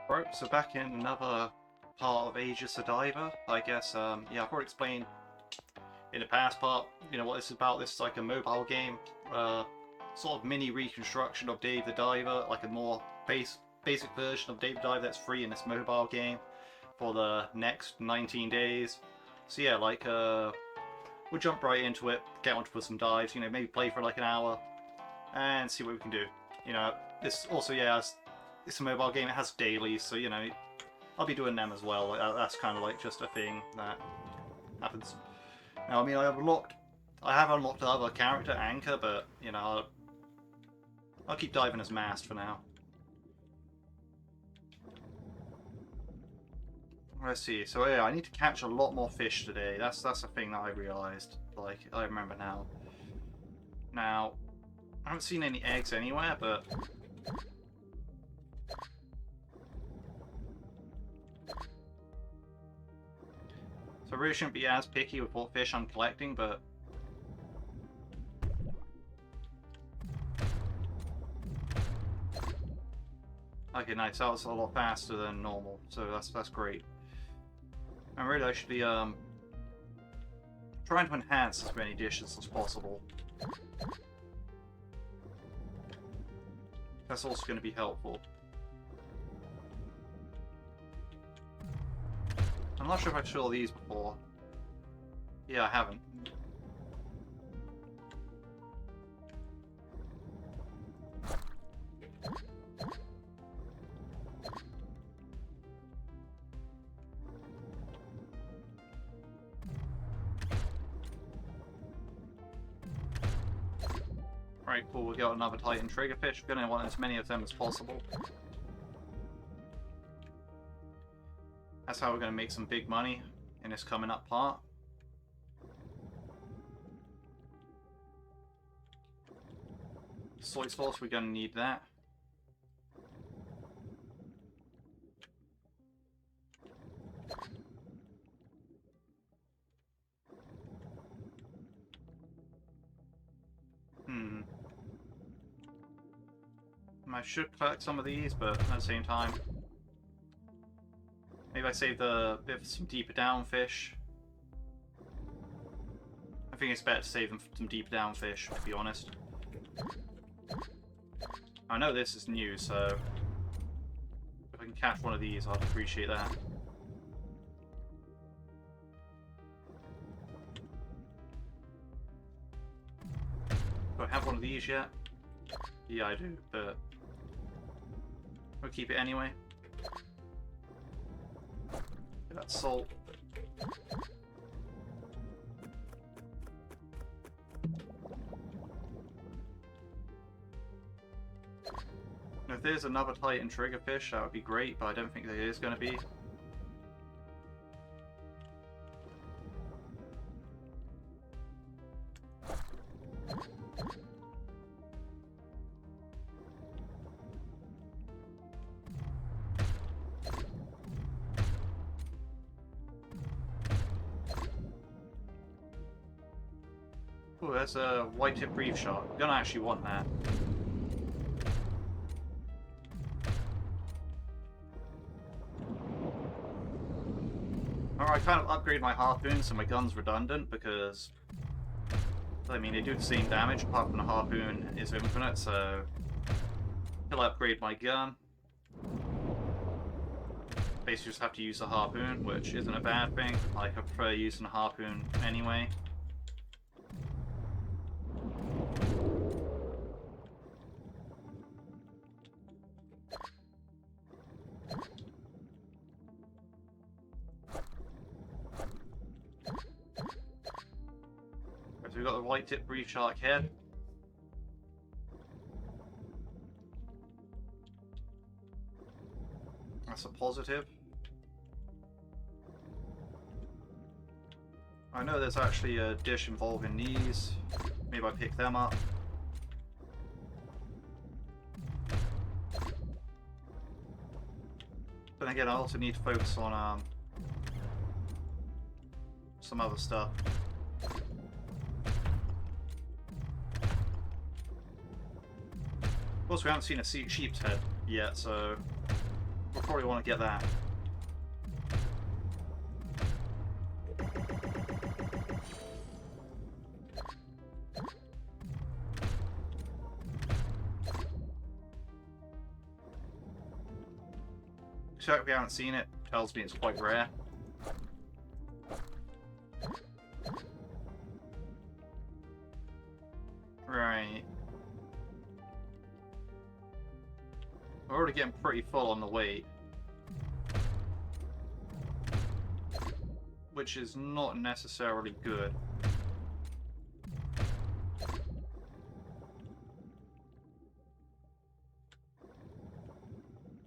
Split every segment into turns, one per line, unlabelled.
Right, so back in another part of Aegis the Diver, I guess, yeah, I've already explained in the past part, what this is about. This is like a mobile game, sort of mini reconstruction of Dave the Diver, like a more basic version of Dave the Diver that's free in this mobile game for the next 19 days. So yeah, like, we'll jump right into it, get on to some dives, maybe play for like an hour, and see what we can do. This also, yeah, it's a mobile game, it has dailies, so, I'll be doing them as well. That's kind of like just a thing that happens. Now, I mean, I have unlocked the other character, Anchor, but, I'll keep diving as Mast for now. Let's see, so yeah, I need to catch a lot more fish today. That's a thing that I realised. Like, I remember now. Now, I haven't seen any eggs anywhere, but... So I really shouldn't be as picky with what fish I'm collecting, but... Okay, nice, that was a lot faster than normal, so that's great. And really I should be trying to enhance as many dishes as possible. That's also going to be helpful. I'm not sure if I've saw these before. Yeah, I haven't. Alright, cool, we got another Titan triggerfish. We're going to want as many of them as possible. That's how we're going to make some big money in this coming up part. Soy sauce, we're going to need that. I should collect some of these, but at the same time, maybe I save the bit for some deeper down fish. I think it's better to save them for some deeper down fish, to be honest. I know this is new, so if I can catch one of these, I'd appreciate that. Do I have one of these yet? Yeah, I do, but we'll keep it anyway. That's salt. Now, if there's another Titan triggerfish, that would be great, but I don't think there is going to be. Oh, there's a white-tip reef shark. I'm gonna actually want that. Alright, I kind of upgrade my harpoon so my gun's redundant because, I mean, they do the same damage apart from the harpoon is infinite, so I'll upgrade my gun. Basically just have to use the harpoon, which isn't a bad thing. Like, I prefer using the harpoon anyway. So we've got the white-tip reef shark head. That's a positive. I know there's actually a dish involving these. Maybe I pick them up. Then again, I also need to focus on some other stuff. Of course, we haven't seen a sheep's head yet, so we'll probably want to get that. The fact we haven't seen it tells me it's quite rare. Right. We're already getting pretty full on the weight. Which is not necessarily good.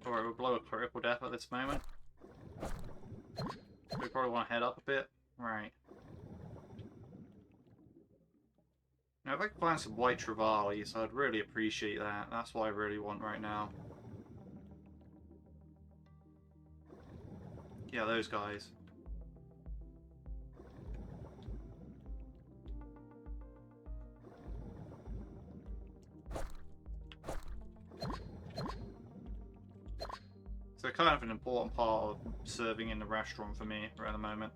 Alright, we'll blow a critical death at this moment. We probably want to head up a bit. Right. Now, if I could find some white Trevallies, I'd really appreciate that. That's what I really want right now. Yeah, those guys. So kind of an important part of serving in the restaurant for me right at the moment.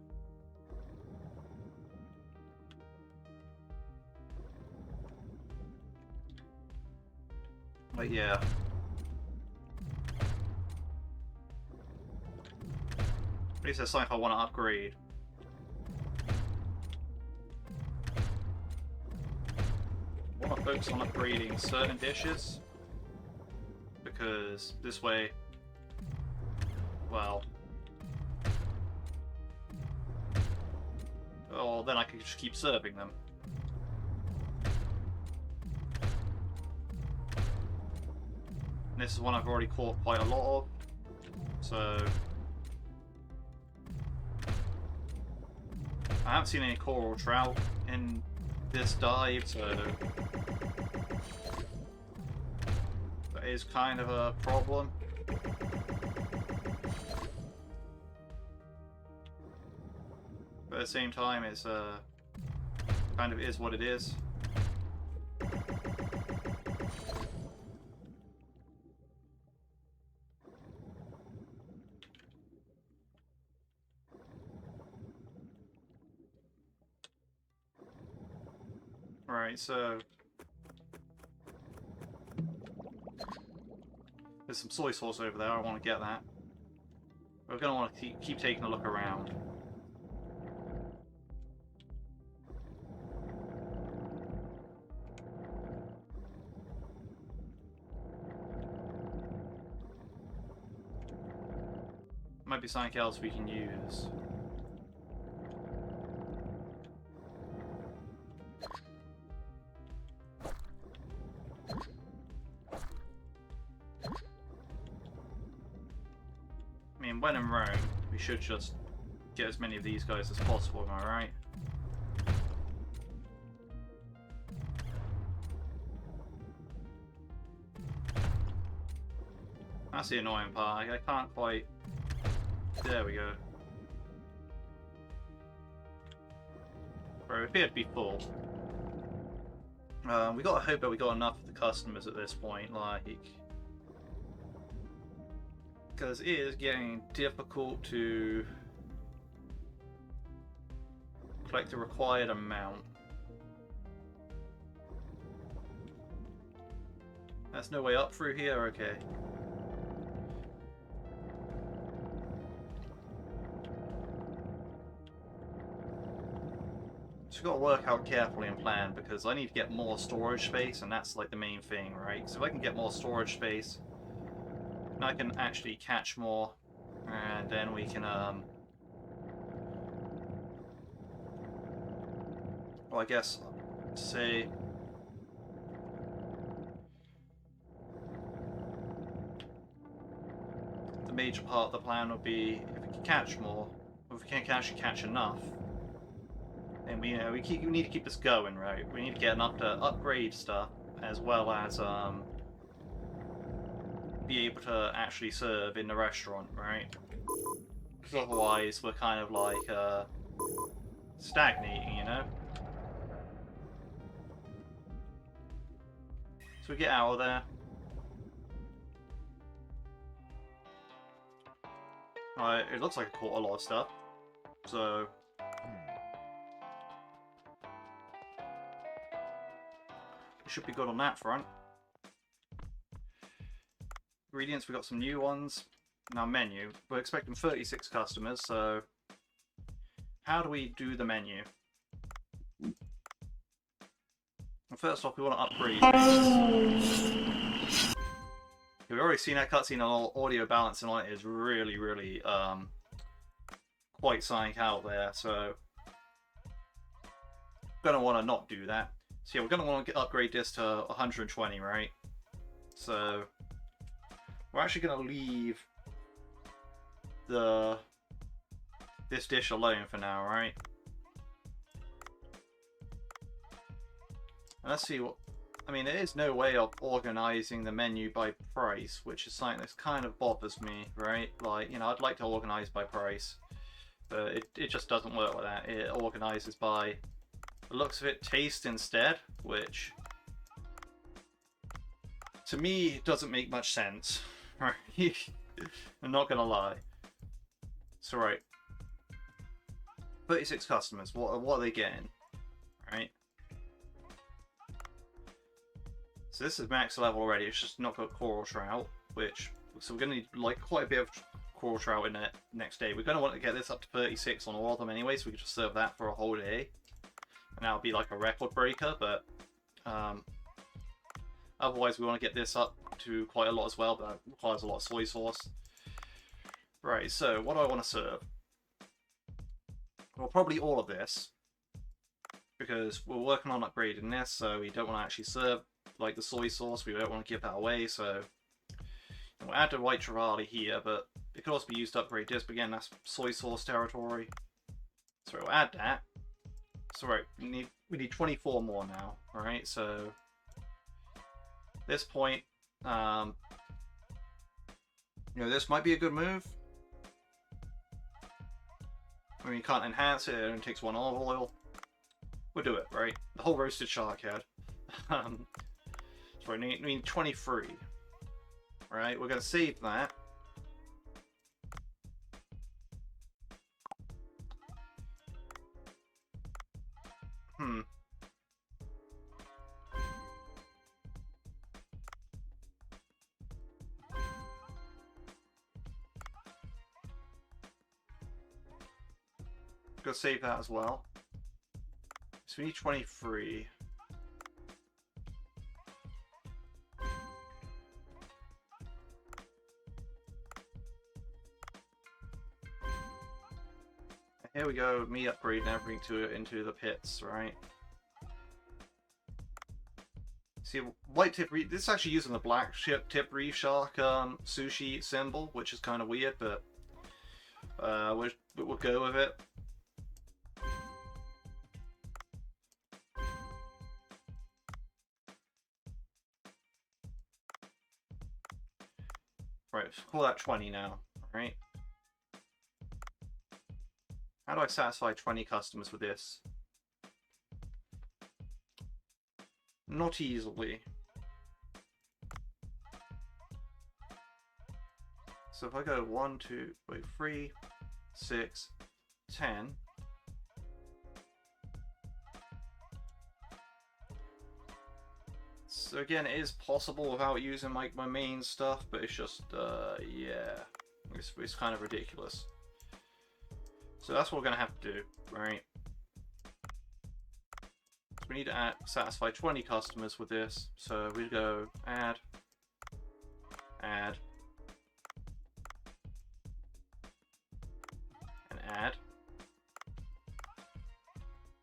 But yeah. At least there's something I want to upgrade. I want to focus on upgrading certain dishes. Because this way, well, oh, then I could just keep serving them. And this is one I've already caught quite a lot of, so I haven't seen any coral trout in this dive, so that is kind of a problem. But at the same time, it's kind of is what it is. Right, so there's some soy sauce over there. I want to get that. We're going to want to keep taking a look around. Might be something else we can use. I mean, when in Rome, we should just get as many of these guys as possible, am I right? That's the annoying part. I can't quite... There we go. Right, we appear to be full. We gotta hope that we got enough of the customers at this point, like... Because it is getting difficult to collect the required amount. There's no way up through here? Okay. So we've got to work out carefully and plan, because I need to get more storage space, and that's like the main thing, right? So if I can get more storage space, I can actually catch more, and then we can, well, I guess, say, the major part of the plan would be if we can catch more, or if we can't actually catch enough, then we need to keep this going, right? We need to get enough to upgrade stuff, as well as, be able to actually serve in the restaurant, right? Because otherwise we're kind of like stagnating, you know? So we get out of there. It looks like I caught a lot of stuff, so it should be good on that front. Ingredients, we got some new ones. Now menu, we're expecting 36 customers, so how do we do the menu? Well, first off, we want to upgrade this. We've already seen that cutscene, and audio balancing on it is really, really quite something out there, so we're going to want to not do that. So yeah, we're going to want to upgrade this to 120, right? So we're actually going to leave this dish alone for now, right? And let's see what... I mean, there is no way of organizing the menu by price, which is something that kind of bothers me, right? Like, you know, I'd like to organize by price, but it just doesn't work like that. It organizes by the looks of it, taste instead, which to me doesn't make much sense. Right? I'm not gonna lie. So right, 36 customers. What are they getting? Right. So this is max level already. It's just not got coral trout, which so we're gonna need like quite a bit of coral trout in it next day. We're gonna want to get this up to 36 on all of them anyway, so we can just serve that for a whole day, and that'll be like a record breaker. But otherwise, we want to get this up to quite a lot as well, but that requires a lot of soy sauce. Right. So what do I want to serve? Well, probably all of this, because we're working on upgrading this, so we don't want to actually serve like the soy sauce. We don't want to give that away, so we'll add the white chorale here, but it could also be used to upgrade this, but again, that's soy sauce territory. So we'll add that. So right, we need 24 more now, alright? So at this point, you know, this might be a good move. I mean, you can't enhance it, it only takes 1 olive oil. We'll do it, right? The whole roasted shark head. So I need 23. Right, we're going to save that. Go save that as well. So we need 23. And here we go, me upgrading everything into the pits, right? See, white tip reef. This is actually using the black tip reef shark sushi symbol, which is kind of weird, but we'll go with it. Right, call that 20 now, right? How do I satisfy 20 customers with this? Not easily. So if I go 1, 2, 3, 6, 10. So again, it is possible without using my main stuff, but it's just, yeah, it's kind of ridiculous. So that's what we're gonna have to do, right? So we need to satisfy 20 customers with this. So we go add, and add.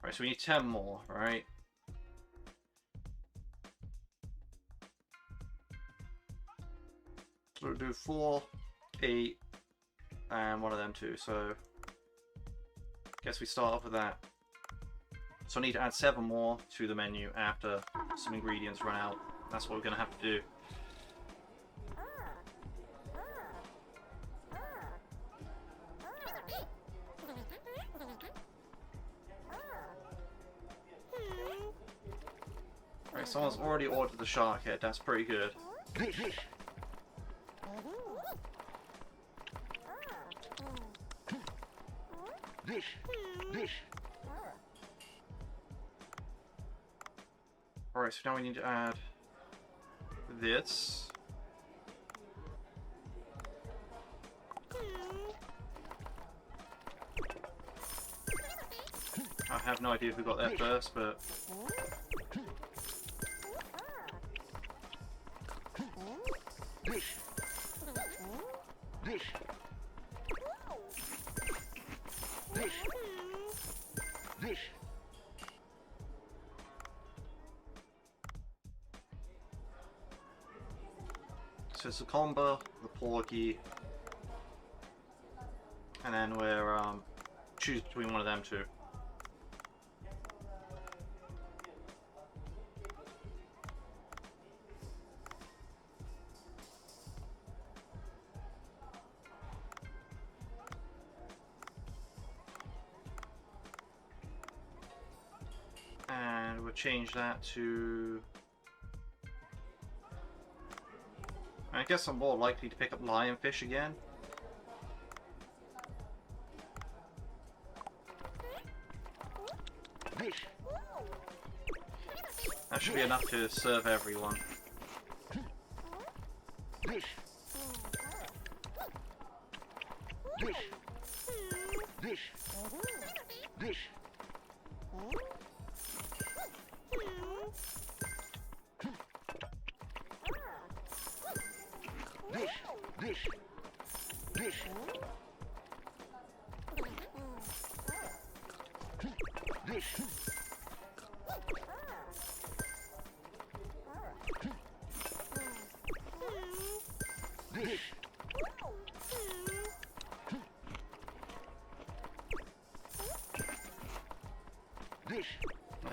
Right, so we need 10 more, right? So we'll do 4, 8, and one of them too. So guess we start off with that. So I need to add 7 more to the menu after some ingredients run out. That's what we're going to have to do. Right, someone's already ordered the shark head. That's pretty good. Alright, so now we need to add this. I have no idea who got there first, but... So it's the Comba, the Porgy, and then we're choose between one of them two. And we'll change that to... I guess I'm more likely to pick up lionfish again. That should be enough to serve everyone.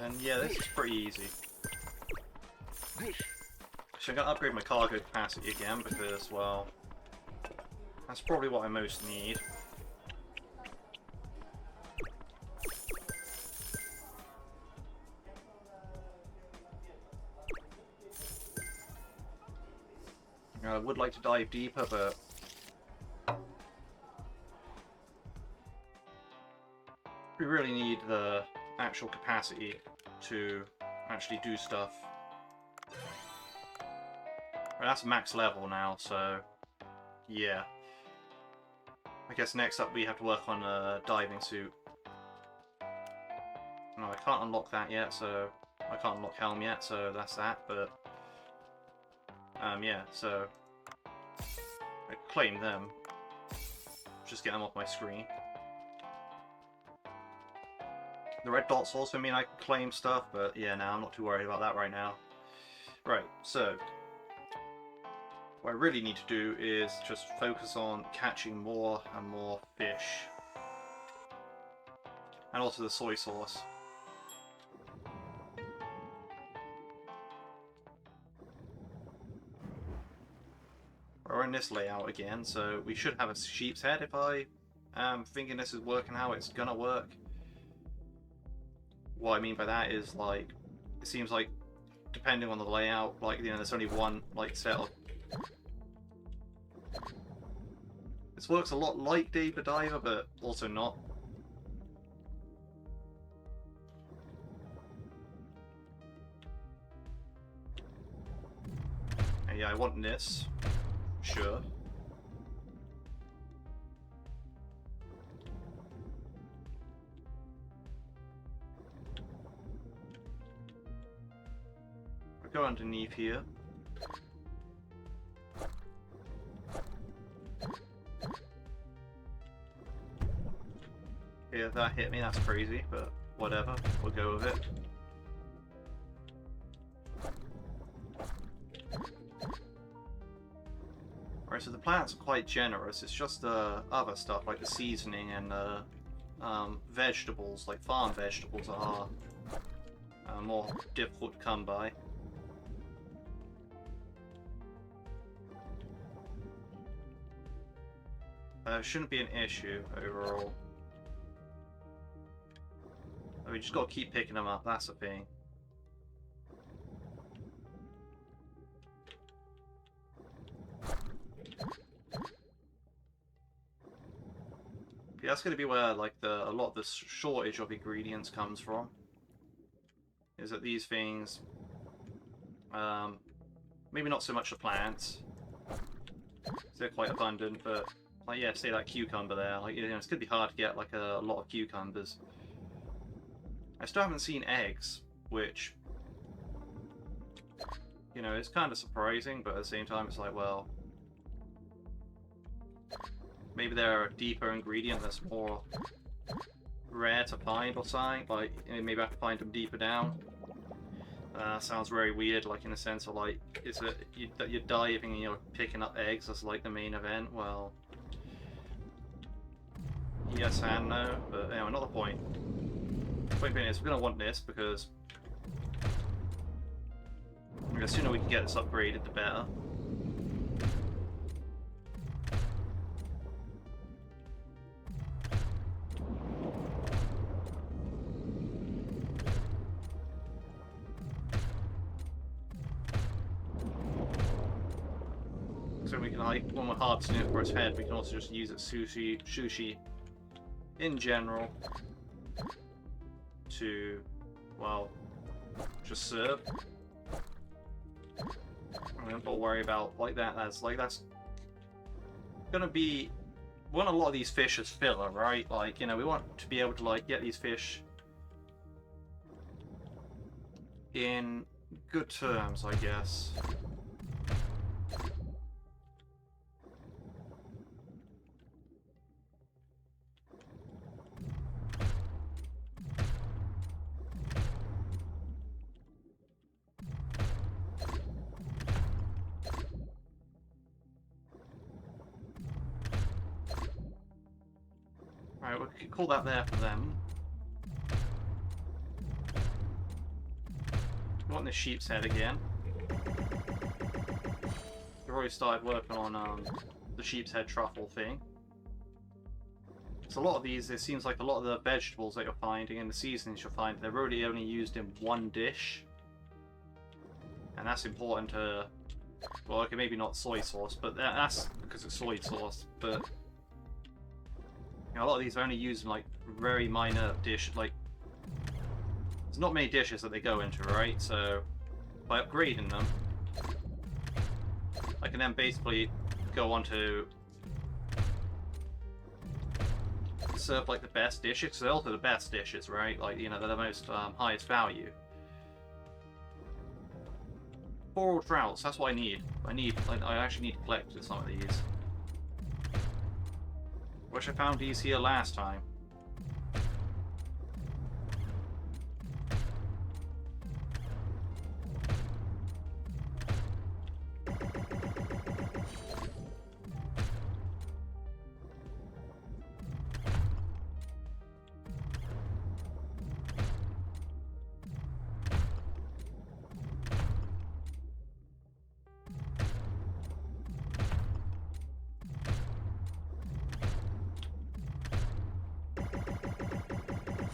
And yeah, this is pretty easy. So I'm going to upgrade my cargo capacity again because, well, that's probably what I most need. I would like to dive deeper, but we really need the actual capacity to actually do stuff. Well, that's max level now, so yeah. I guess next up we have to work on a diving suit. No, I can't unlock that yet, so I can't unlock helm yet, so that's that, but yeah, so I claim them. Just get them off my screen. The red dots also mean I can claim stuff, but yeah, no, I'm not too worried about that right now. Right, so what I really need to do is just focus on catching more and more fish. And also the soy sauce. We're in this layout again, so we should have a sheep's head if I am thinking this is working how it's gonna work. What I mean by that is, like, it seems like, depending on the layout, like, you know, there's only one, like, set of... This works a lot like Deeper Diver, but also not. And yeah, I want this. Sure. We'll go underneath here. Yeah, that hit me, that's crazy, but whatever, we'll go with it. Alright, so the plants are quite generous, it's just the other stuff, like the seasoning and the vegetables, like farm vegetables, are more difficult to come by. Shouldn't be an issue overall. We just gotta keep picking them up, that's the thing. Yeah, that's going to be where like a lot of the shortage of ingredients comes from. Is that these things, maybe not so much the plants, they're quite abundant, but like yeah, say that cucumber there, like you know, it's going to be hard to get like a lot of cucumbers. I still haven't seen eggs, which you know is kind of surprising, but at the same time, it's like well. Maybe they're a deeper ingredient that's more rare to find or something. Like, you know, maybe I have to find them deeper down. Sounds very weird, like in the sense of like, it's that you're diving and you're picking up eggs as like the main event. Well, yes and no, but anyway, not the point. The point being is we're gonna want this because the sooner we can get this upgraded, the better. So we can, like, when we're harvesting it for its head, we can also just use it sushi in general to, well, just serve. I don't worry about like that. That's gonna be. We want a lot of these fish as filler, right? Like, you know, we want to be able to like get these fish in good terms, I guess. Right, we could call that there for them. We want the sheep's head again. We've already started working on the sheep's head truffle thing. So a lot of these, it seems like a lot of the vegetables that you're finding in the seasonings you'll find, they're really only used in one dish. And that's important to, well, okay, maybe not soy sauce, but that's because it's soy sauce, but you know, a lot of these are only used in like very minor dish, like there's not many dishes that they go into, right? So by upgrading them, I can then basically go on to serve like the best dishes, because they're also the best dishes, right? Like, you know, they're the most highest value. Coral trouts, that's what I need. I actually need to collect some of these. Wish I found these here last time.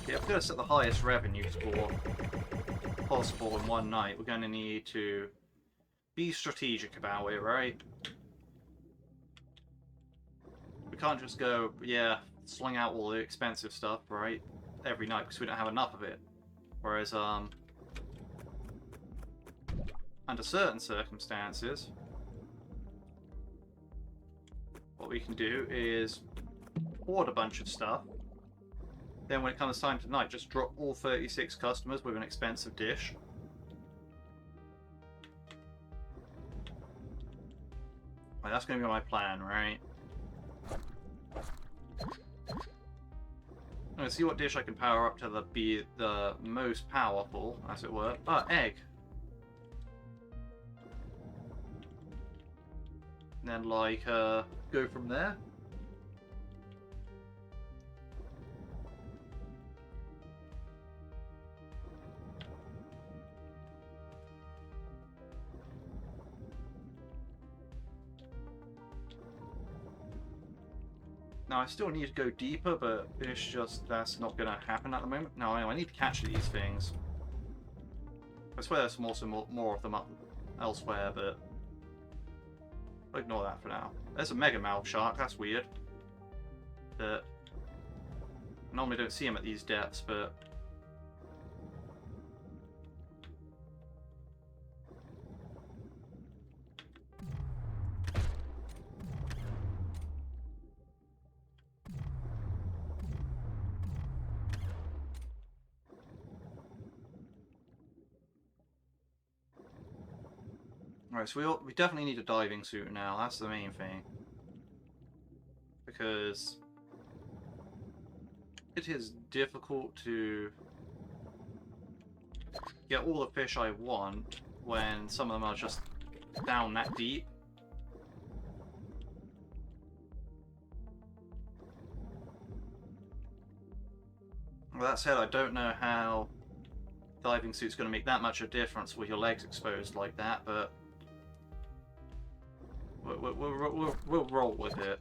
Yeah, if we're going to set the highest revenue score possible in one night, we're going to need to be strategic about it, right? We can't just go, yeah, sling out all the expensive stuff, right, every night, because we don't have enough of it. Whereas, under certain circumstances, what we can do is hoard a bunch of stuff. Then when it comes time tonight, just drop all 36 customers with an expensive dish. Right, that's going to be my plan, right? I'm going to see what dish I can power up to be the most powerful, as it were. Ah, egg. And then, like, go from there. Now, I still need to go deeper, but it's just that's not going to happen at the moment. No, I need to catch these things. I swear there's also more of them up elsewhere, but I'll ignore that for now. There's a mega mouth shark, that's weird. But Normally don't see them at these depths, but... Right, so we definitely need a diving suit now, that's the main thing. Because it is difficult to get all the fish I want when some of them are just down that deep. Well, that said, I don't know how diving suit's going to make that much of a difference with your legs exposed like that, but we'll roll with it.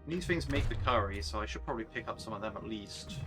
These things make the curry, so I should probably pick up some of them at least.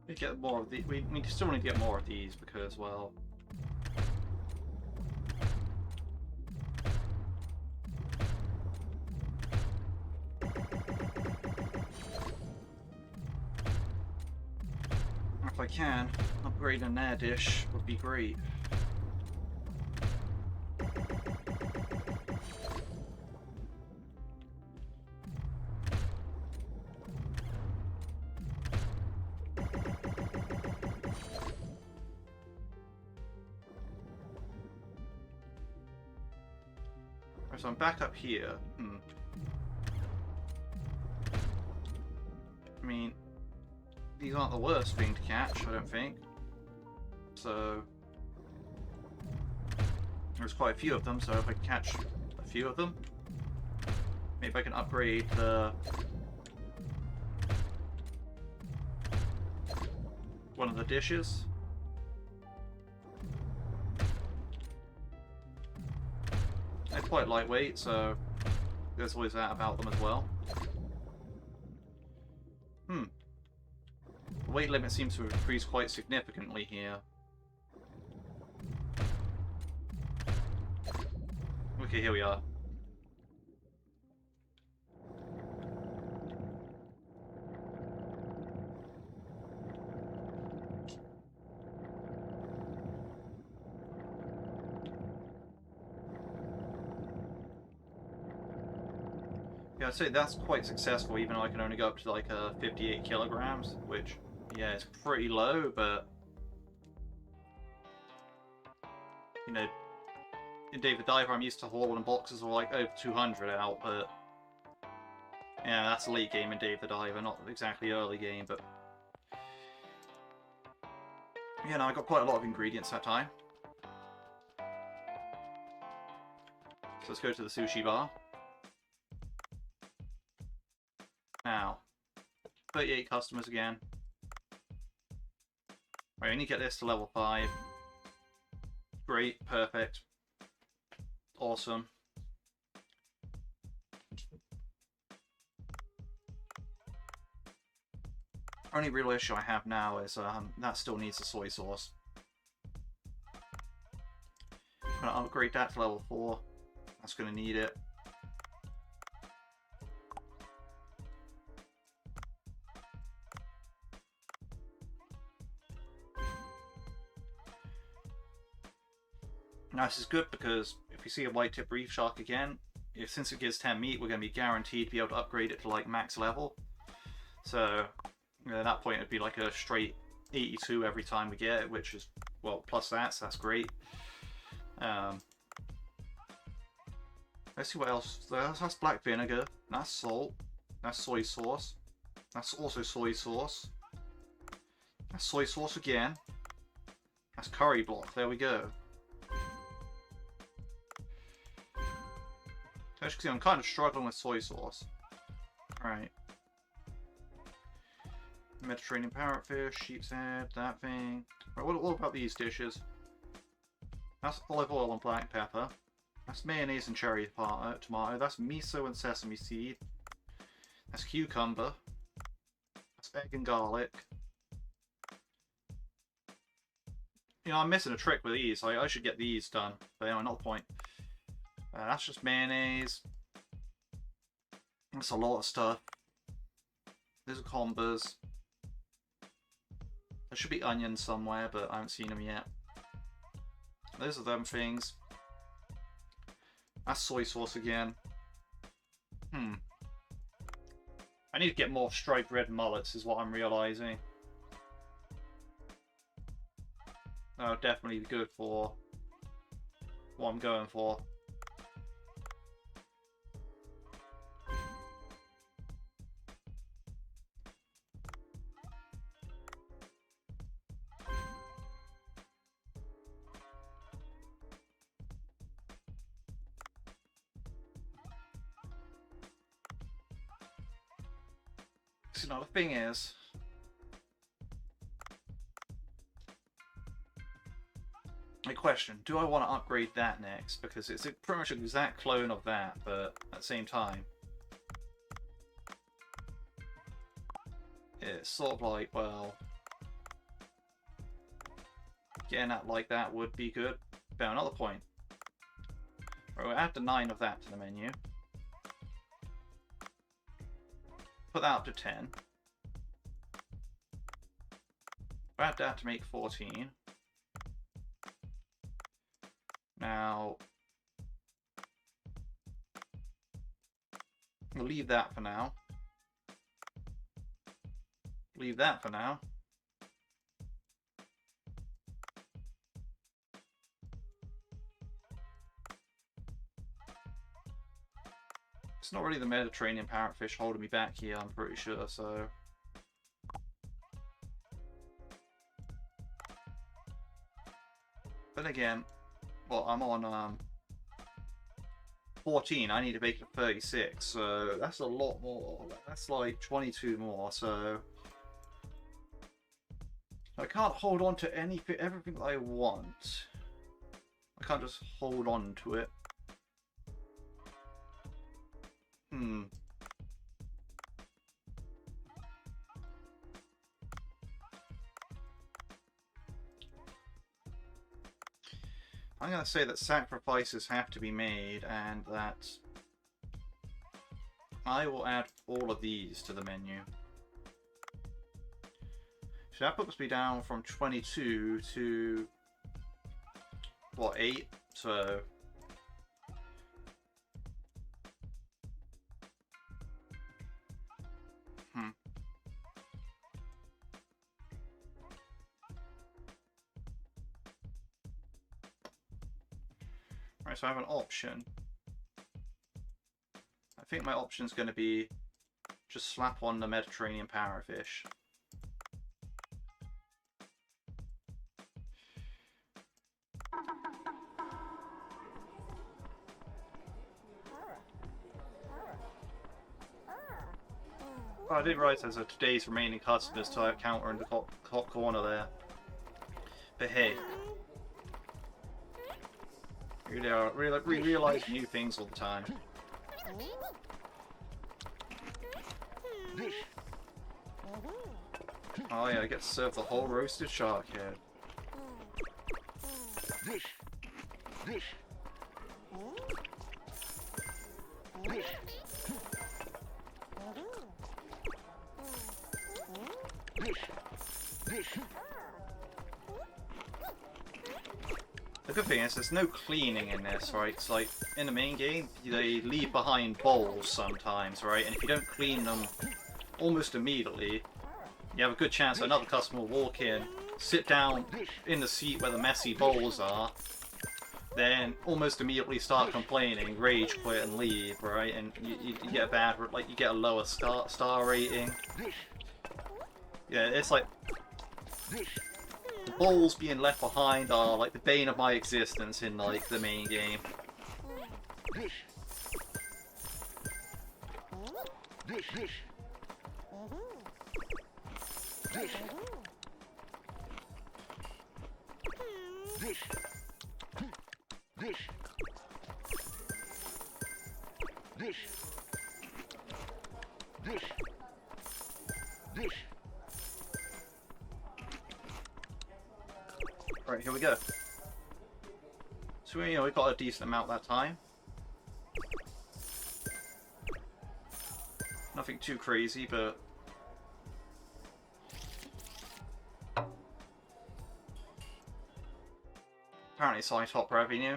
We get more of the. We still need to get more of these because, well. If I can, upgrade an air dish would be great. So I'm back up here. I mean, these aren't the worst thing to catch, I don't think. So there's quite a few of them, so if I can catch a few of them, maybe I can upgrade the one of the dishes. They're quite lightweight, so there's always that about them as well. The weight limit seems to have increased quite significantly here. Okay, here we are. Yeah, I'd say that's quite successful, even though I can only go up to like 58 kilograms, which, yeah, it's pretty low, but, you know, in Dave the Diver, I'm used to hauling boxes of like over 200 out, but, yeah, that's late game in Dave the Diver, not exactly early game, but, yeah, no, I got quite a lot of ingredients that time. So let's go to the sushi bar. Now, 38 customers again. Right, I need to get this to level 5. Great, perfect. Awesome. Only real issue I have now is that still needs the soy sauce. I'm gonna upgrade that to level 4. That's gonna need it. Now this is good because if we see a white tip reef shark again, since it gives 10 meat, we're going to be guaranteed to be able to upgrade it to like max level. So at that point it'd be like a straight 82 every time we get it, which is, well, plus that, so that's great. Let's see what else. That's black vinegar, that's salt, that's soy sauce, that's also soy sauce, that's soy sauce again, that's curry block, there we go. As you can see, I'm kind of struggling with soy sauce. Right. Mediterranean parrotfish, sheep's head, that thing. Right, what about these dishes? That's olive oil and black pepper. That's mayonnaise and cherry tomato. That's miso and sesame seed. That's cucumber. That's egg and garlic. You know, I'm missing a trick with these. I should get these done. But anyway, not the point. That's just mayonnaise. That's a lot of stuff. These are combos. There should be onions somewhere, but I haven't seen them yet. Those are them things. That's soy sauce again. I need to get more striped red mullets is what I'm realising. That would definitely be good for what I'm going for. So now the thing is, my question, do I want to upgrade that next? Because it's pretty much an exact clone of that, but at the same time, it's sort of like, well, getting that like that would be good. But another point. Right, we'll add the 9 of that to the menu. Put that up to 10. Add that to make 14. Now, we'll leave that for now. Leave that for now. It's not really the Mediterranean parrotfish holding me back here, I'm pretty sure, so... But again, well, I'm on 14, I need to make it 36, so that's a lot more. That's like 22 more, so... I can't hold on to everything that I want. I can't just hold on to it. I'm going to say that sacrifices have to be made, and that I will add all of these to the menu. So that puts me down from 22 to, what, 8? So... Right, so I have an option. I think my option is going to be just slap on the Mediterranean parrotfish. Oh, I didn't realise there's a today's remaining customers type counter in the top corner there. But hey. We realise new things all the time. Oh yeah, I get to serve the whole roasted shark head. The good thing is there's no cleaning in this, right? It's like, in the main game, they leave behind bowls sometimes, right? And if you don't clean them almost immediately, you have a good chance that another customer will walk in, sit down in the seat where the messy bowls are, then almost immediately start complaining, rage quit and leave, right? And you get a bad, like, you get a lower star rating. Yeah, it's like, the bowls being left behind are like the bane of my existence in like the main game. Right, here we go. So we got a decent amount that time. Nothing too crazy, but apparently it's high top revenue.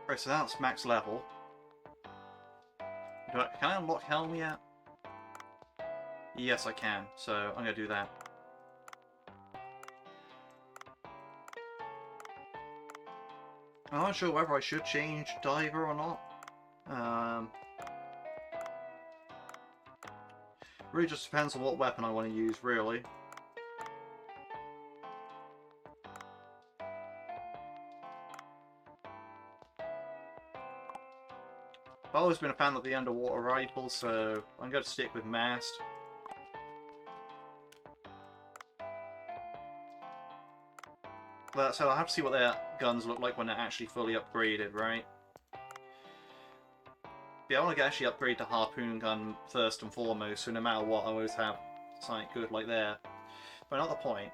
Right, so that's max level. Can I unlock Helm yet? Yes, I can, so I'm going to do that. I'm not sure whether I should change Diver or not. Really just depends on what weapon I want to use, really. I've always been a fan of the underwater rifle, so I'm going to stick with mast. So I'll have to see what their guns look like when they're actually fully upgraded, right? Yeah, I want to actually upgrade the harpoon gun first and foremost, so no matter what, I always have something good like there. But another point.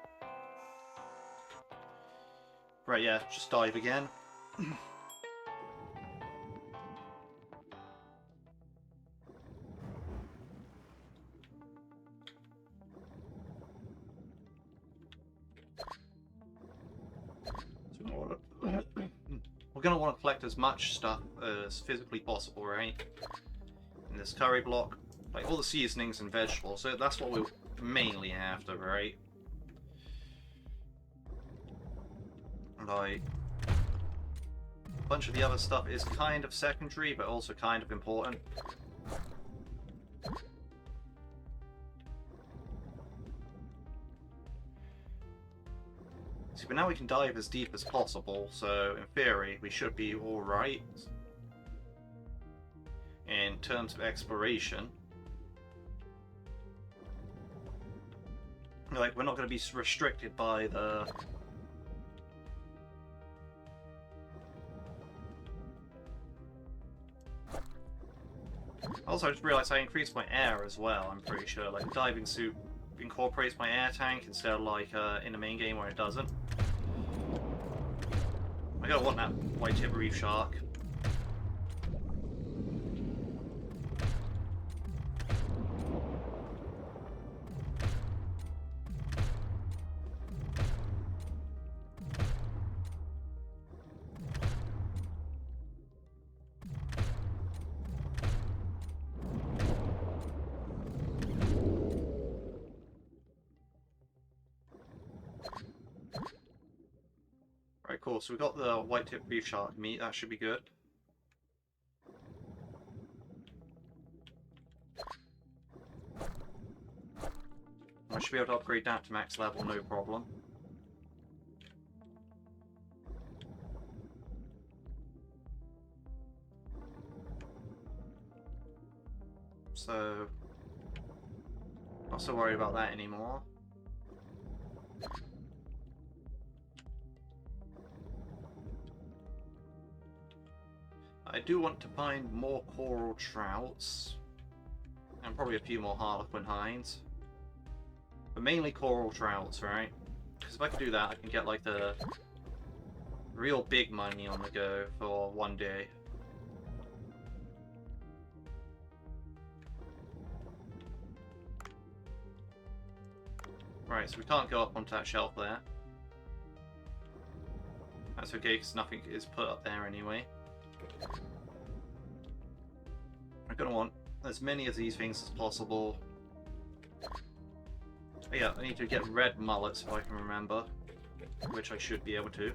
Right, yeah, just dive again. We're going to want to collect as much stuff as physically possible, right? In this curry block, like all the seasonings and vegetables, so that's what we're mainly after, right? Like, a bunch of the other stuff is kind of secondary, but also kind of important. See, but now we can dive as deep as possible, so in theory we should be alright in terms of exploration. Like, we're not going to be restricted by the... Also, I just realised I increased my air as well, I'm pretty sure. Like, the diving suit incorporates my air tank instead of like in the main game where it doesn't. I gotta want that white tip reef shark. Right, cool. So we got the white tip reef shark meat. That should be good. I should be able to upgrade that to max level, no problem. So, not so worried about that anymore. I do want to find more coral trouts. And probably a few more harlequin hinds. But mainly coral trouts, right? Because if I can do that, I can get like the real big money on the go for one day. Right, so we can't go up onto that shelf there. That's okay, because nothing is put up there anyway. I'm going to want as many of these things as possible. Oh yeah, I need to get red mullets if I can remember, which I should be able to.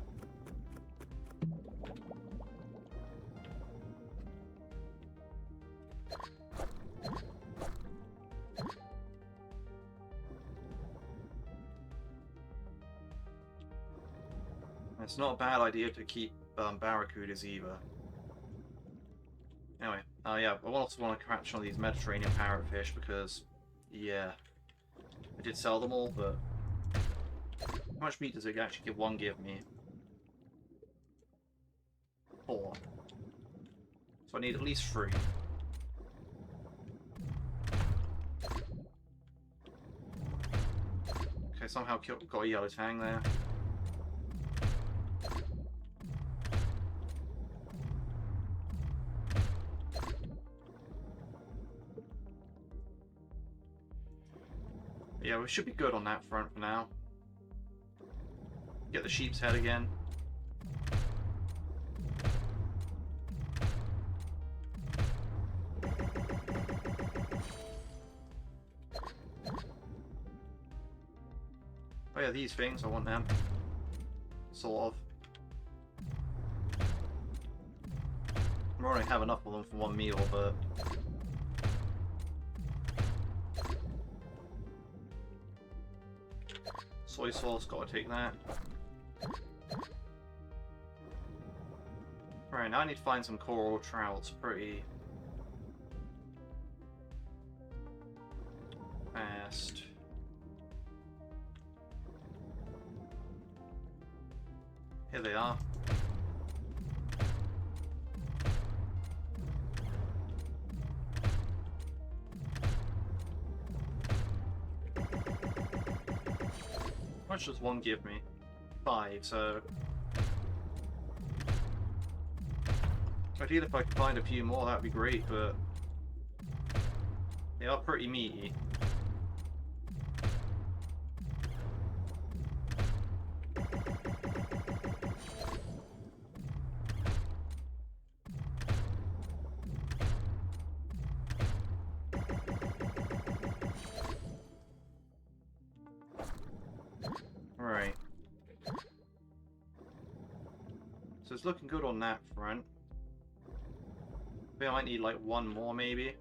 It's not a bad idea to keep barracudas either. Anyway, yeah, I also want to catch one of these Mediterranean parrotfish because, yeah, I did sell them all, but how much meat does it actually give one give me? 4. So I need at least 3. Okay, somehow got a yellow tang there. Yeah, we should be good on that front for now. Get the sheep's head again. Oh yeah, these things, I want them. Sort of. I already have enough of them for one meal, but... soy sauce, gotta take that. Right, now I need to find some coral trouts pretty fast. Here they are. How much does one give me? 5, so... Ideally, if I could find a few more, that'd be great, but... they are pretty meaty. Right. So it's looking good on that front. I might need like one more maybe.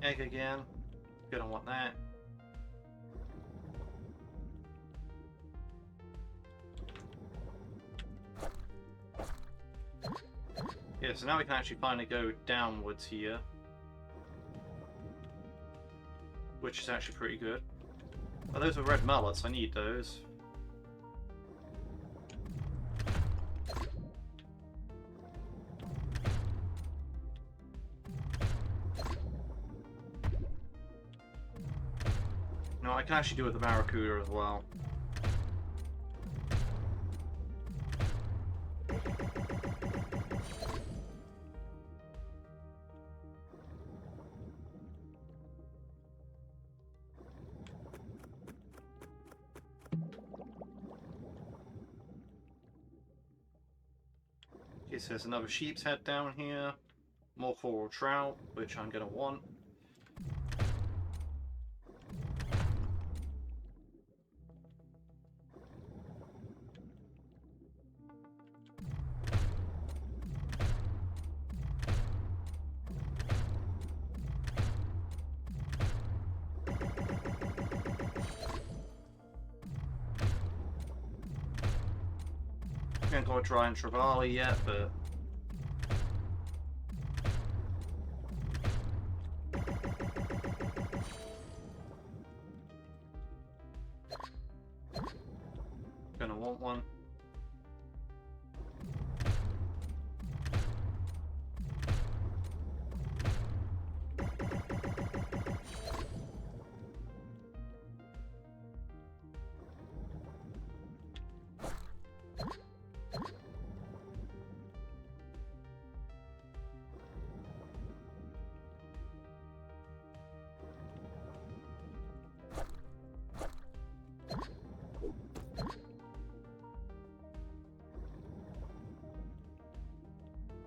Egg again. Gonna want that. Yeah, so now we can actually finally go downwards here. Which is actually pretty good. Oh, those are red mullets, I need those. No, I can actually do it with the barracuda as well. Okay, so there's another sheep's head down here. More coral trout, which I'm gonna want. haven't got a giant trevally yet, but gonna want one.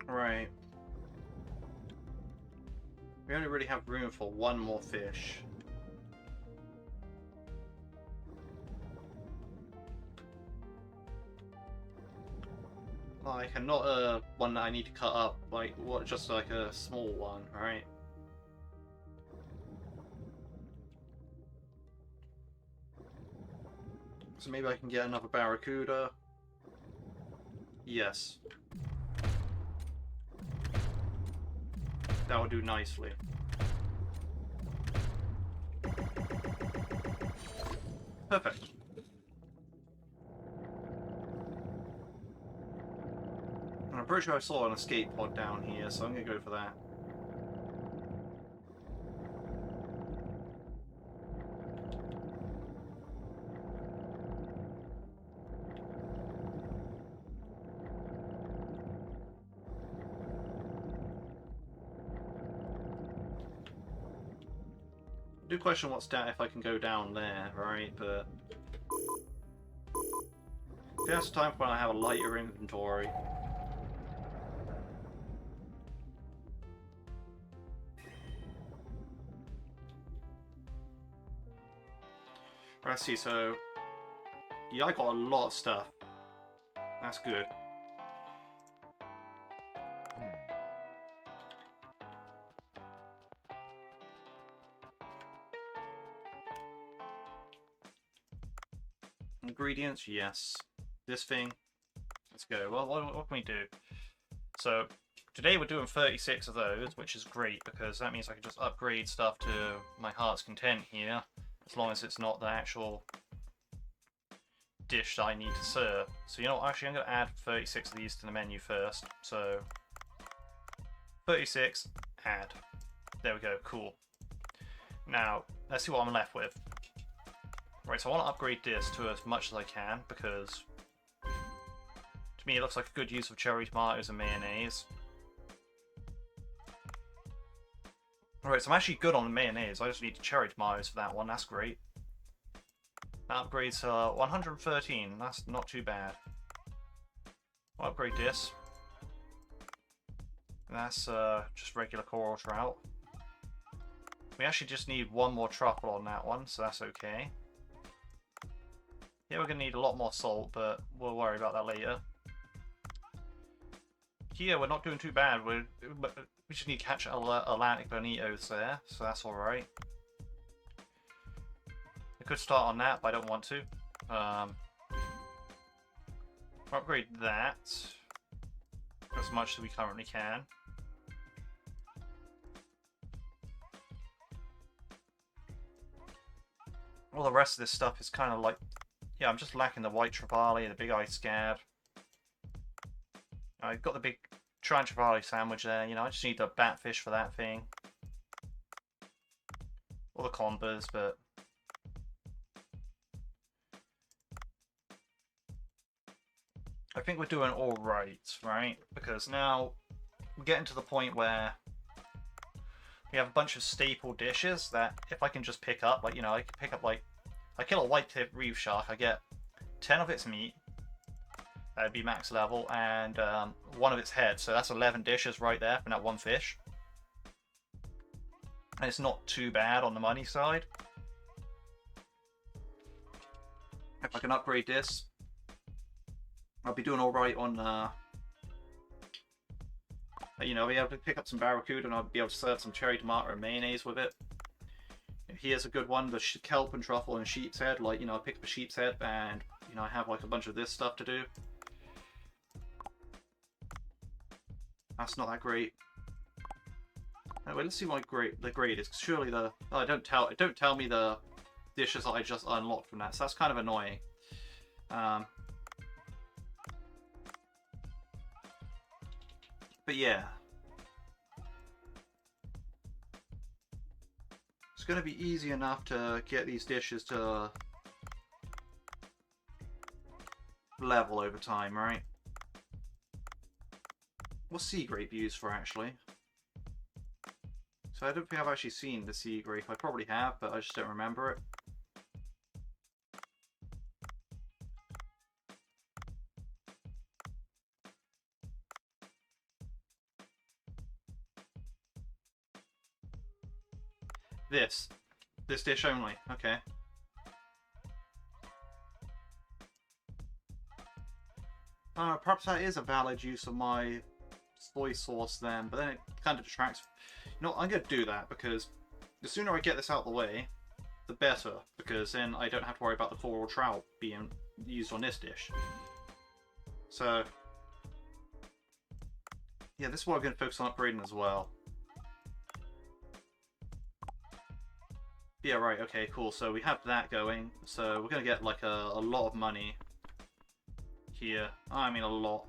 Right. We only really have room for one more fish. Like, and not one that I need to cut up, like, what, just like a small one, right? So maybe I can get another barracuda. Yes. That would do nicely. Perfect. And I'm pretty sure I saw an escape pod down here, so I'm gonna go for that. I do question what's down if I can go down there, right? But there's a time when I have a lighter inventory. Let's see, so yeah, I got a lot of stuff. That's good. Ingredients, yes. This thing, let's go. Well, what can we do? So today we're doing 36 of those, which is great because that means I can just upgrade stuff to my heart's content here, as long as it's not the actual dish that I need to serve. So you know what, actually I'm going to add 36 of these to the menu first. So 36, add. There we go, cool. Now, let's see what I'm left with. Right, so I want to upgrade this to as much as I can, because to me it looks like a good use of cherry tomatoes and mayonnaise. Alright, so I'm actually good on the mayonnaise, I just need cherry tomatoes for that one, that's great. That upgrades 113, that's not too bad. I'll upgrade this. That's just regular coral trout. We actually just need one more truffle on that one, so that's okay. Yeah, we're going to need a lot more salt, but we'll worry about that later. Here, we're not doing too bad. We just need to catch Atlantic bonitos there, so that's alright. I could start on that, but I don't want to. Upgrade that as much as we currently can. All the rest of this stuff is kind of like, yeah, I'm just lacking the white trevally, the big eye scab. I've got the big giant trevally sandwich there, you know, I just need the batfish for that thing. All the combers, but I think we're doing alright, right? Because now we're getting to the point where we have a bunch of staple dishes that if I can just pick up, like, you know, I can pick up, like, I kill a white-tip reef shark, I get 10 of its meat, that would be max level, and 1 of its heads, so that's 11 dishes right there from that one fish. And it's not too bad on the money side. If I can upgrade this, I'll be doing alright on, you know, I'll be able to pick up some barracuda and I'll be able to serve some cherry tomato and mayonnaise with it. Here's a good one, the kelp and truffle and sheep's head. Like, you know, I pick up a sheep's head and, you know, I have like a bunch of this stuff to do. That's not that great. Anyway, let's see what the grade is. Surely the don't tell me the dishes that I just unlocked from that. So that's kind of annoying. But yeah, it's going to be easy enough to get these dishes to level over time, right? What's sea grape used for, actually? So I don't think I've actually seen the sea grape. I probably have, but I just don't remember it. This dish only. Okay. Perhaps that is a valid use of my soy sauce then, but then it kind of detracts. You know, I'm going to do that because the sooner I get this out of the way, the better, because then I don't have to worry about the coral trout being used on this dish. So, yeah, this is what I'm going to focus on upgrading as well. Yeah, right, okay, cool. So we have that going. So we're going to get like a lot of money here. I mean a lot.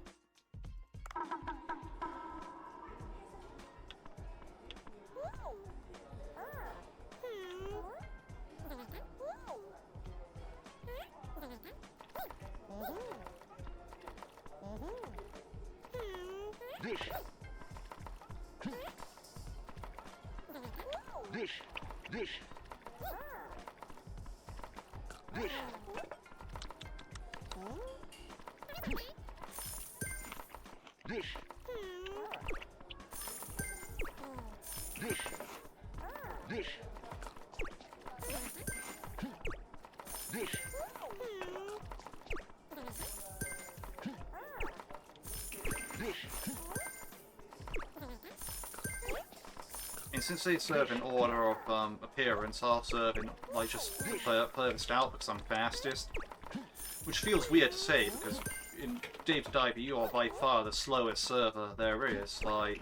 And since they serve in order of appearance, I'll serve in like just furthest out because I'm fastest. Which feels weird to say because in Dave the Diver you are by far the slowest server there is. Like,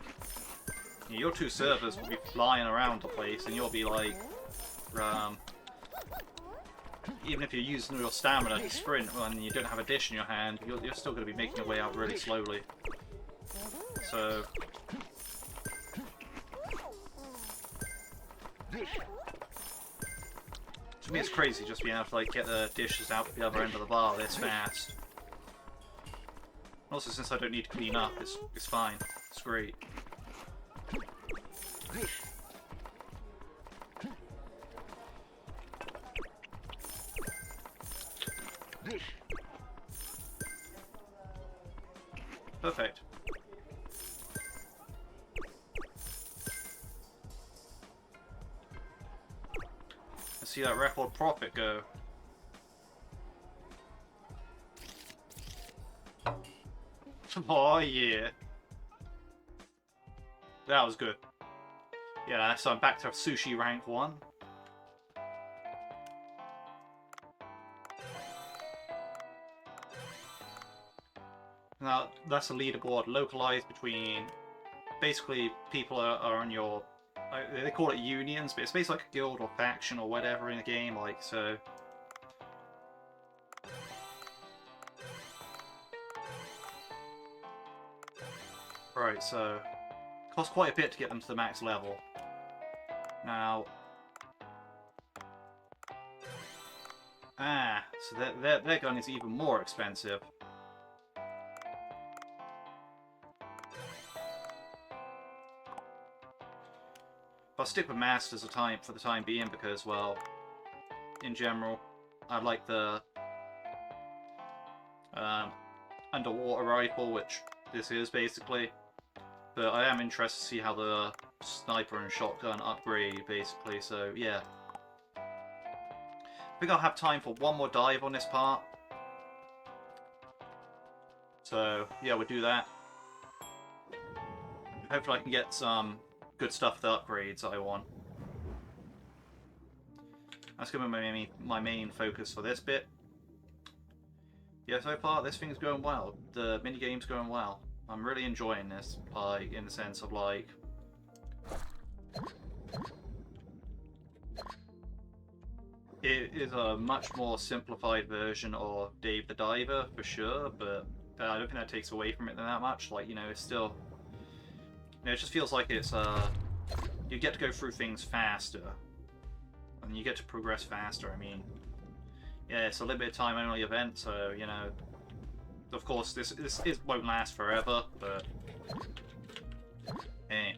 you know, your two servers will be flying around the place and you'll be like, even if you're using your stamina to sprint and you don't have a dish in your hand, you're still going to be making your way out really slowly. So, to me it's crazy just being able to like get the dishes out the other end of the bar this fast. Also, since I don't need to clean up, it's fine. It's great. Perfect. Let's see that record profit go. Oh yeah. That was good. Yeah, so I'm back to sushi rank 1. Now, that's a leaderboard localized between... Basically, people are on your... They call it unions, but it's basically like a guild or faction or whatever in a game, like, so... Right, so... It costs quite a bit to get them to the max level. Now... So their gun is even more expensive. I'll stick with Masters for the time being because, well, in general, I like the underwater rifle, which this is basically. But I am interested to see how the sniper and shotgun upgrade, basically. So yeah, I think I'll have time for one more dive on this part. So yeah, we'll do that. Hopefully, I can get some good stuff for the upgrades that I want. That's going to be my main focus for this bit. Yeah, so far this thing's going well. The minigame's going well. I'm really enjoying this, like, in the sense of, like... It is a much more simplified version of Dave the Diver, for sure, but I don't think that takes away from it that much. Like, you know, it's still... You know, it just feels like it's, you get to go through things faster. And you get to progress faster, I mean... Yeah, it's a limited time only event, so, you know... Of course, this won't last forever, but... Hey.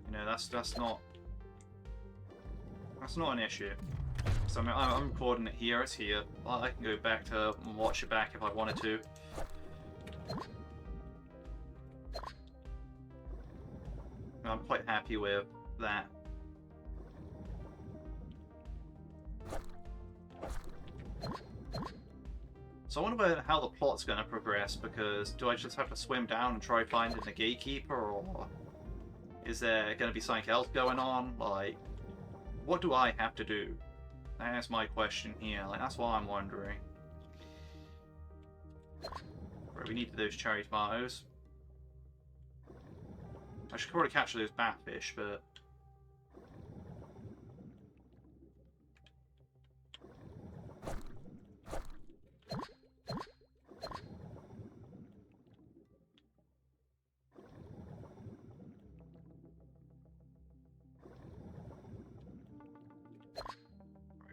You know, that's not... That's not an issue. So I mean, I'm recording it here, it's here. I can go back to and watch it back if I wanted to. I'm quite happy with that. So I wonder how the plot's going to progress, because do I just have to swim down and try finding the gatekeeper, or is there going to be something else going on? Like, what do I have to do? That's my question here. Like, that's what I'm wondering. Right, we need those cherry tomatoes. I should probably capture those batfish, but...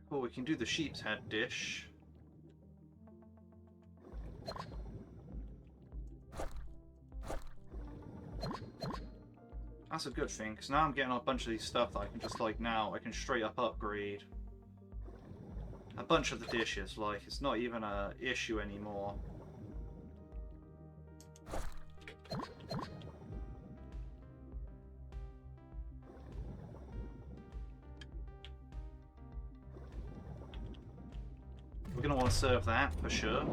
Cool, we can do the sheep's head dish. That's a good thing, because now I'm getting a bunch of these stuff that I can just, like, now, I can straight up upgrade a bunch of the dishes. Like, it's not even an issue anymore. We're going to want to serve that, for sure.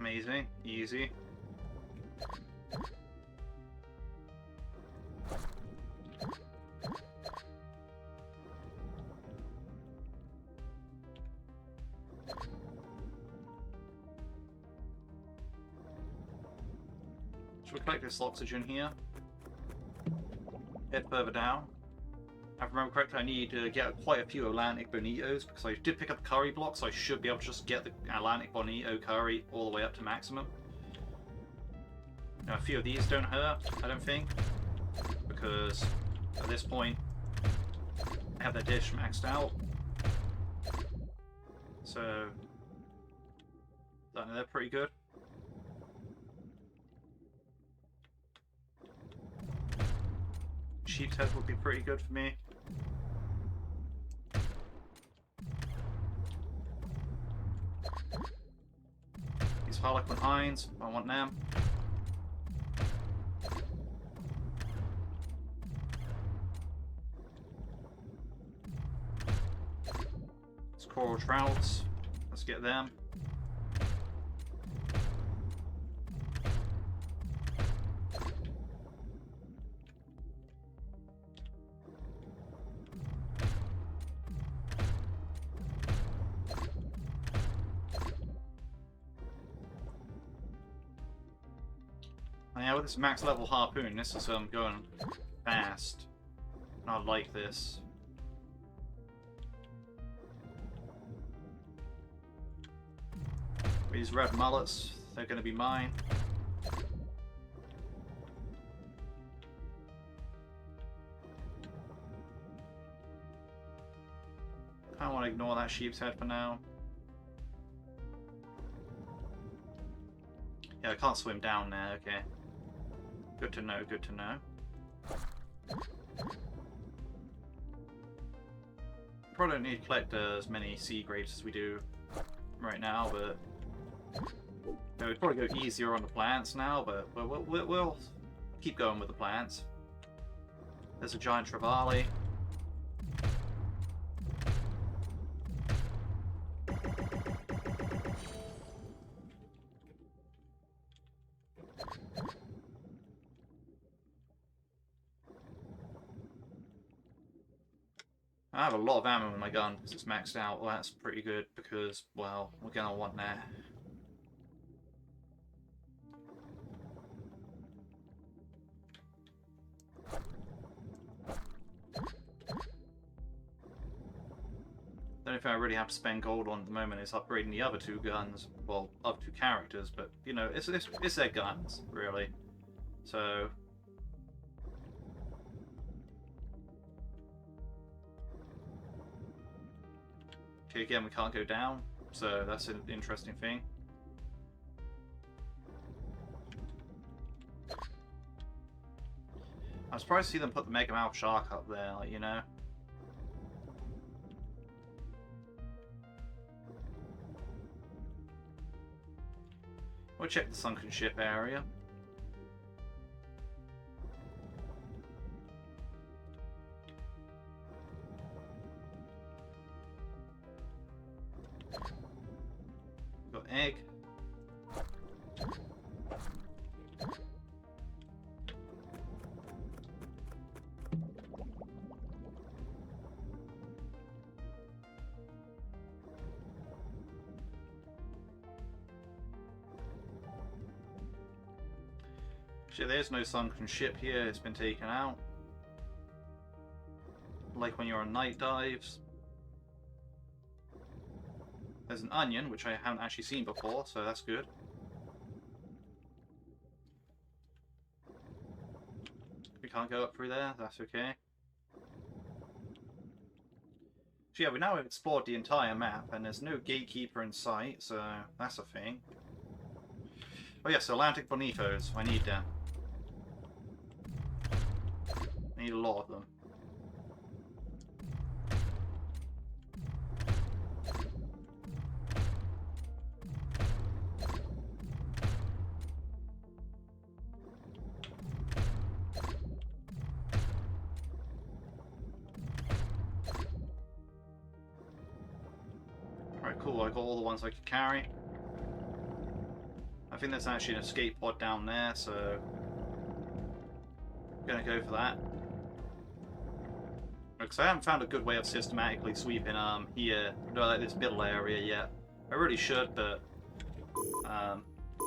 Amazing. Easy. Should we collect this oxygen here? Head further down. If I remember correctly, I need to get quite a few Atlantic Bonitos, because I did pick up curry blocks, so I should be able to just get the Atlantic Bonito curry all the way up to maximum. Now, a few of these don't hurt, I don't think, because at this point, I have their dish maxed out. So, they're pretty good. Sheep's head would be pretty good for me. These Harlequin hinds, I want them. These coral trouts, let's get them. Yeah, with this max level harpoon, this is going fast. And I like this. These red mullets, they're going to be mine. I want to ignore that sheep's head for now. Yeah, I can't swim down there, okay. Good to know, good to know. Probably don't need to collect as many sea grapes as we do right now, but... You know, we'd probably go easier on the plants now, but we'll keep going with the plants. There's a giant trevally. I have a lot of ammo in my gun because it's maxed out. Well, that's pretty good because, well, we're going to want that. The only thing I really have to spend gold on at the moment is upgrading the other two guns. Well, other two characters, but, you know, it's their guns, really. So... okay, again, we can't go down, so that's an interesting thing. I'm surprised to see them put the Mega Mouth Shark up there, like, you know. We'll check the sunken ship area. Got egg. Shit, there's no sunken ship here, it's been taken out. Like when you're on night dives. There's an onion, which I haven't actually seen before, so that's good. We can't go up through there, that's okay. So yeah, we now have explored the entire map, and there's no gatekeeper in sight, so that's a thing. Oh yes, Atlantic Bonitos, I need them. I need a lot of them. Alright, cool, I got all the ones I could carry. I think there's actually an escape pod down there, so... I'm gonna go for that. Because I haven't found a good way of systematically sweeping here, like this middle area yet. I really should, but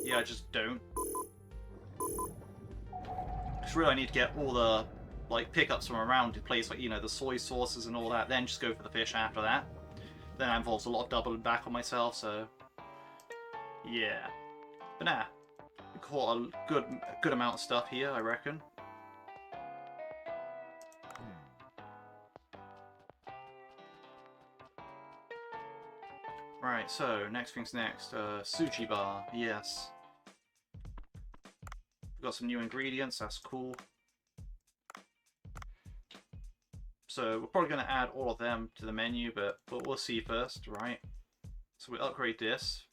yeah, I just don't. Because really I need to get all the like pickups from around the place, like, you know, the soy sauces and all that, then just go for the fish after that. Then that involves a lot of doubling back on myself, so yeah. But nah, we caught a good amount of stuff here, I reckon. Right, so, next thing's next. Sushi bar, yes. We've got some new ingredients, that's cool. So, we're probably going to add all of them to the menu, but we'll see first, right? So, we upgrade this.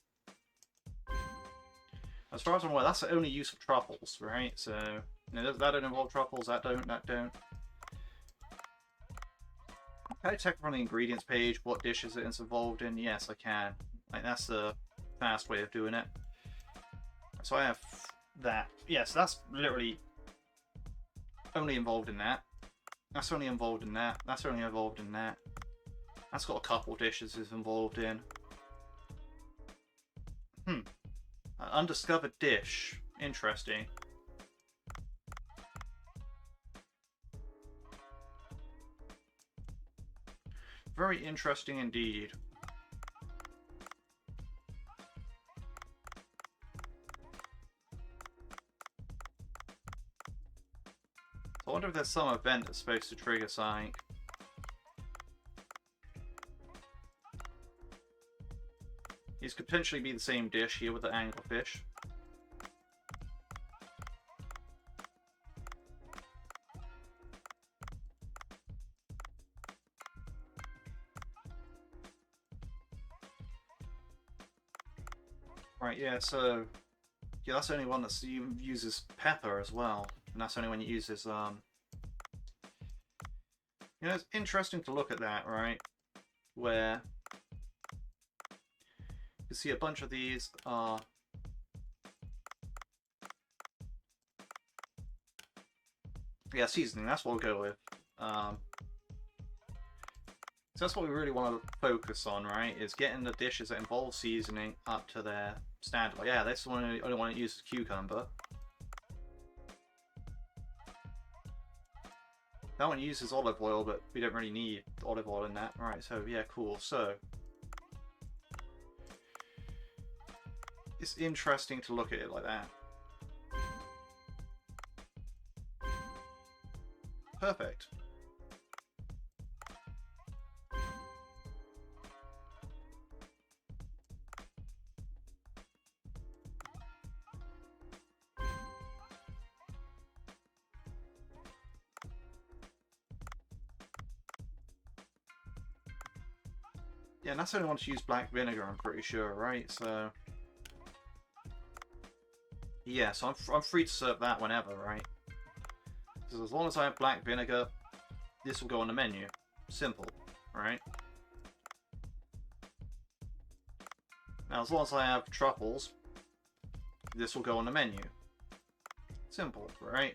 As far as I'm aware, that's the only use of truffles, right? So, you know, that don't involve truffles, that don't. Can I check from the ingredients page what dishes it's involved in? Yes, I can. Like, that's the fast way of doing it. So I have that. Yes, that's literally only involved in that. That's only involved in that. That's only involved in that. That's got a couple dishes it's involved in. An undiscovered dish. Interesting. Very interesting indeed. So I wonder if there's some event that's supposed to trigger something. These could potentially be the same dish here with the anglerfish. Right, yeah, so... yeah, that's the only one that uses pepper as well. And that's the only one that uses, you know, it's interesting to look at that, right? Where... you see a bunch of these are... yeah, seasoning, that's what we'll go with. So that's what we really want to focus on, right? Is getting the dishes that involve seasoning up to their standard. Like, yeah, this one I only want to use cucumber. That one uses olive oil, but we don't really need olive oil in that. Alright, so yeah, cool. So it's interesting to look at it like that. Perfect. Yeah, and that's only want to use black vinegar, I'm pretty sure, right? So yeah, so I'm free to serve that whenever, right? Because as long as I have black vinegar, this will go on the menu. Simple, right? Now, as long as I have truffles, this will go on the menu. Simple, right?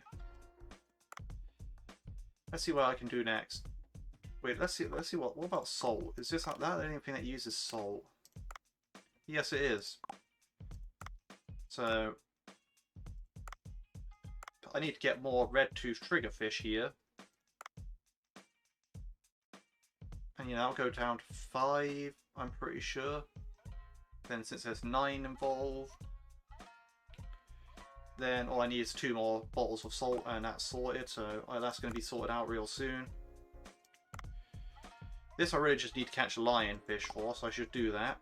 Let's see what I can do next. Wait, let's see what about salt? Is this that anything that uses salt? Yes, it is. So I need to get more red-tooth triggerfish here. And you know, I'll go down to 5, I'm pretty sure. Then since there's 9 involved, then all I need is 2 more bottles of salt and that's sorted, so that's going to be sorted out real soon. This I really just need to catch a lionfish for, so I should do that.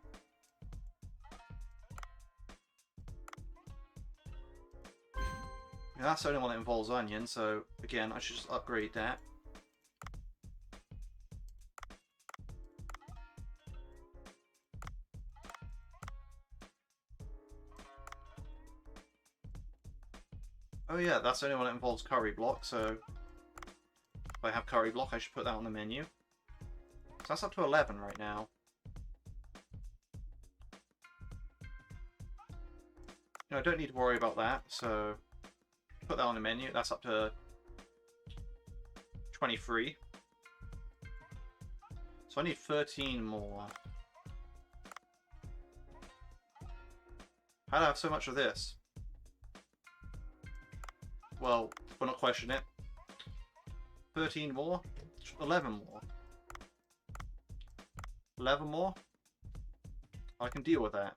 And that's the only one that involves onion, so again I should just upgrade that. Oh yeah, that's the only one that involves curry block, so if I have curry block I should put that on the menu. So that's up to 11 right now. You know, I don't need to worry about that, so put that on the menu. That's up to 23. So I need 13 more. How do I have so much of this? Well, we're not questioning it. 13 more? 11 more. 11 more? I can deal with that.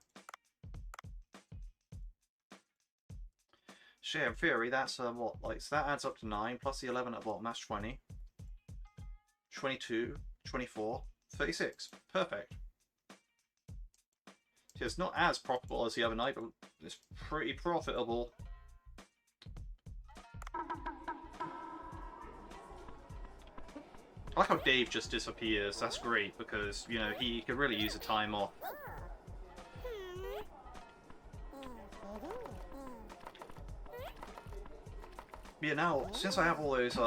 Share in theory, that's what? Like, so that adds up to 9, plus the 11 at the bottom, that's 20. 22, 24, 36. Perfect. So it's not as profitable as the other night, but it's pretty profitable. I like how Dave just disappears. That's great because, you know, he could really use a time off. Yeah, now, since I have all those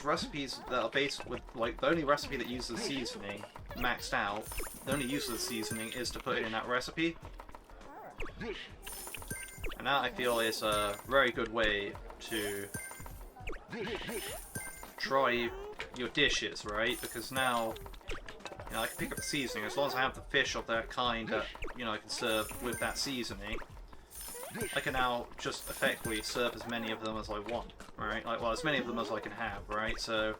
recipes that are based with, like, the only recipe that uses seasoning maxed out, the only use of the seasoning is to put it in that recipe. And that, I feel, is a very good way to try your dishes, right? Because now, you know, I can pick up the seasoning. As long as I have the fish of that kind that, you know, I can serve with that seasoning, I can now just effectively serve as many of them as I want, right? Like, well, as many of them as I can have, right? So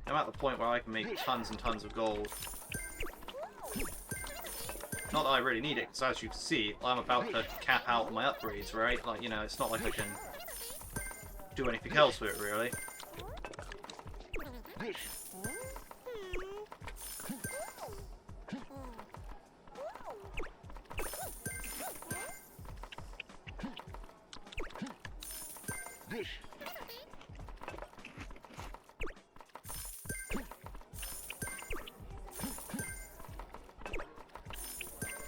I'm at the point where I can make tons and tons of gold. Not that I really need it, because as you can see, I'm about to cap out my upgrades, right? Like, you know, it's not like I can do anything else with it, really.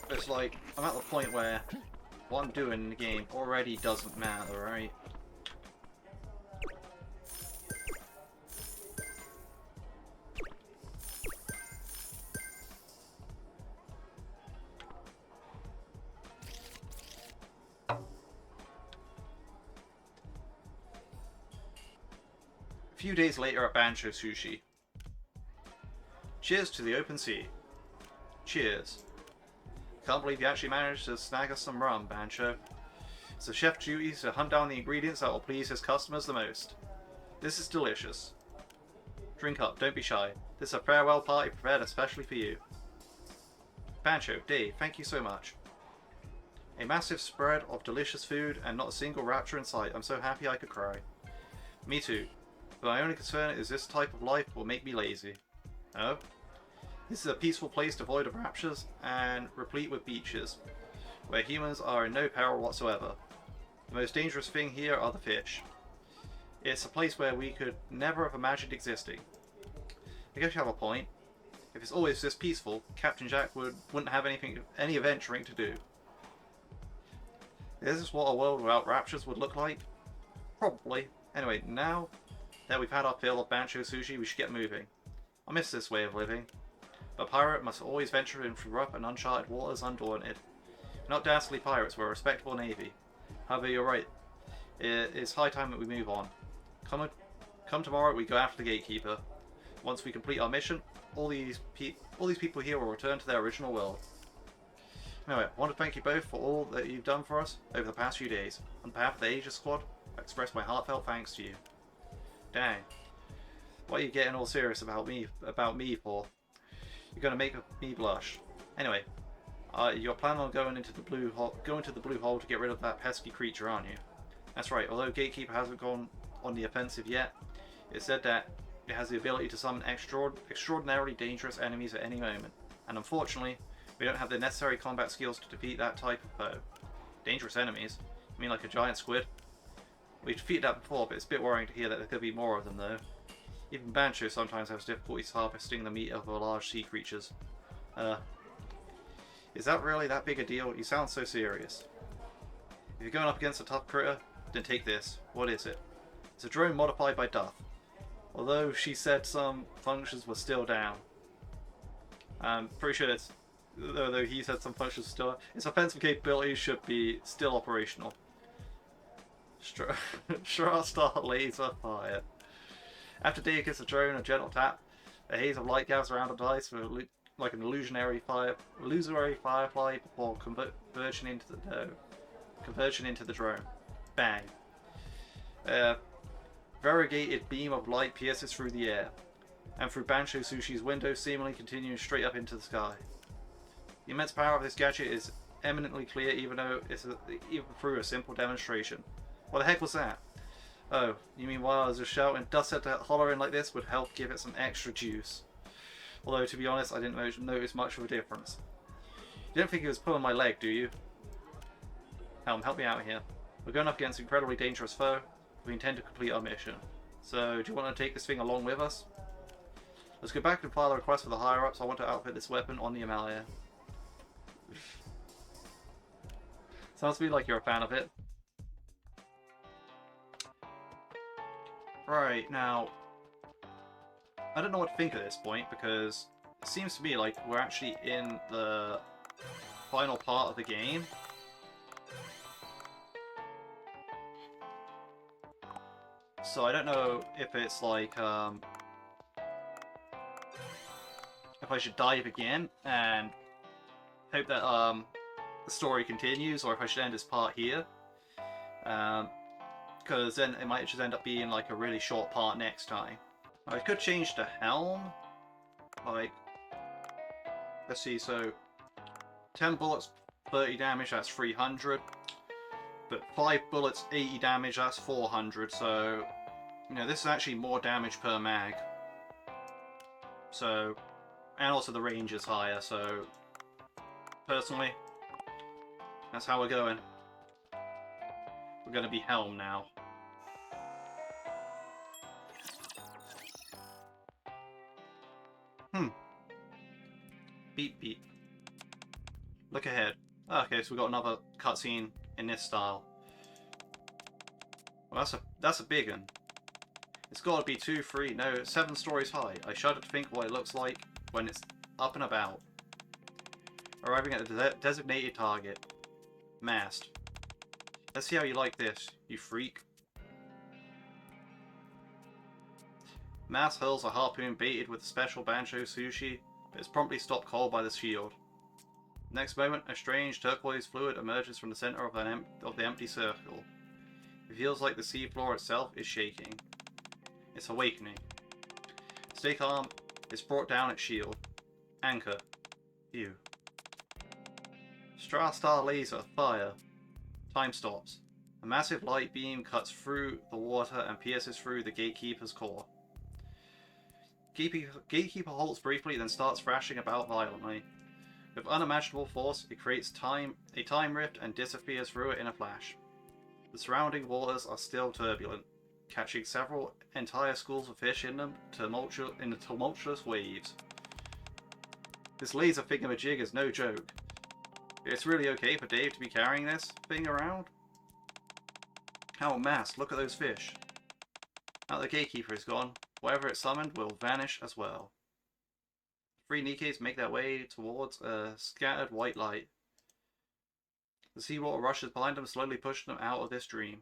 It's like, I'm at the point where what I'm doing in the game already doesn't matter, right? A few days later at Bancho Sushi. Cheers to the open sea. Cheers. Can't believe you actually managed to snag us some rum, Bancho. It's the chef's duty to hunt down the ingredients that will please his customers the most. This is delicious. Drink up, don't be shy. This is a farewell party prepared especially for you. Bancho, Dave, thank you so much. A massive spread of delicious food and not a single rapture in sight. I'm so happy I could cry. Me too. But my only concern is this type of life will make me lazy. Oh? This is a peaceful place devoid of raptures and replete with beaches, where humans are in no peril whatsoever. The most dangerous thing here are the fish. It's a place where we could never have imagined existing. I guess you have a point. If it's always this peaceful, Captain Jack wouldn't have any adventuring to do. Is this what a world without raptures would look like? Probably. Anyway, now that we've had our fill of Bancho Sushi, we should get moving. I miss this way of living. But a pirate must always venture into rough and uncharted waters undaunted. We're not dastardly pirates, we're a respectable navy. However, you're right. It is high time that we move on. Come tomorrow, we go after the gatekeeper. Once we complete our mission, all these people here will return to their original world. Anyway, I want to thank you both for all that you've done for us over the past few days. On behalf of the Aegis squad, I express my heartfelt thanks to you. Dang. What are you getting all serious about me for? You're gonna make me blush. Anyway, you're planning on going into the blue hole to get rid of that pesky creature, aren't you? That's right. Although Gatekeeper hasn't gone on the offensive yet, it's said that it has the ability to summon extraordinarily dangerous enemies at any moment. And unfortunately, we don't have the necessary combat skills to defeat that type of foe. Dangerous enemies? You mean like a giant squid? We've defeated that before, but it's a bit worrying to hear that there could be more of them though. Even Bancho sometimes has difficulties harvesting the meat of large sea creatures. Is that really that big a deal? You sound so serious. If you're going up against a tough critter, then take this. What is it? It's a drone modified by Duff. Although she said some functions were still down. I'm pretty sure it's... Although he said some functions were still down. Its offensive capabilities should be still operational. Star laser fire. After Dave gives the drone a gentle tap, a haze of light gathers around the dice like an illusionary firefly before converging into the drone. Bang. A variegated beam of light pierces through the air, and through Bancho Sushi's window, seemingly continuing straight up into the sky. The immense power of this gadget is eminently clear, even through a simple demonstration. What the heck was that? Oh, you mean while I was just shouting, dust set to hollering like this would help give it some extra juice. Although, to be honest, I didn't notice much of a difference. You don't think he was pulling my leg, do you? Help me out here. We're going up against an incredibly dangerous foe. We intend to complete our mission. So, do you want to take this thing along with us? Let's go back and file a request for the higher-ups. I want to outfit this weapon on the Amalia. Sounds to me like you're a fan of it. Right, now, I don't know what to think at this point, because it seems to me like we're actually in the final part of the game. So I don't know if it's like, if I should dive again and hope that the story continues, or if I should end this part here. Because then it might just end up being like a really short part next time. I could change the helm. Like, let's see, so 10 bullets, 30 damage, that's 300. But 5 bullets, 80 damage, that's 400. So, you know, this is actually more damage per mag. So, and also the range is higher, so personally, that's how we're going. We're going to be helm now. Beep beep. Look ahead. Okay, so we've got another cutscene in this style. Well, that's a big one. It's got to be 2, 3, no, 7 stories high. I shudder to think what it looks like when it's up and about. Arriving at the designated target. Mast. Let's see how you like this, you freak. Mass hurls a harpoon baited with special banjo sushi, but is promptly stopped cold by the shield. Next moment, a strange turquoise fluid emerges from the center of the empty circle. It feels like the seafloor itself is shaking. It's awakening. Stay calm. It's brought down its shield. Anchor. View. Star laser. Fire. Time stops. A massive light beam cuts through the water and pierces through the gatekeeper's core. Gatekeeper halts briefly, then starts thrashing about violently. With unimaginable force, it creates a time rift and disappears through it in a flash. The surrounding waters are still turbulent, catching several entire schools of fish in them in the tumultuous waves. This laser thingamajig is no joke. It's really okay for Dave to be carrying this thing around? How mass, look at those fish. Now the gatekeeper is gone, whatever it summoned will vanish as well. 3 Nikkes make their way towards a scattered white light. The seawater rushes behind them, slowly pushing them out of this dream.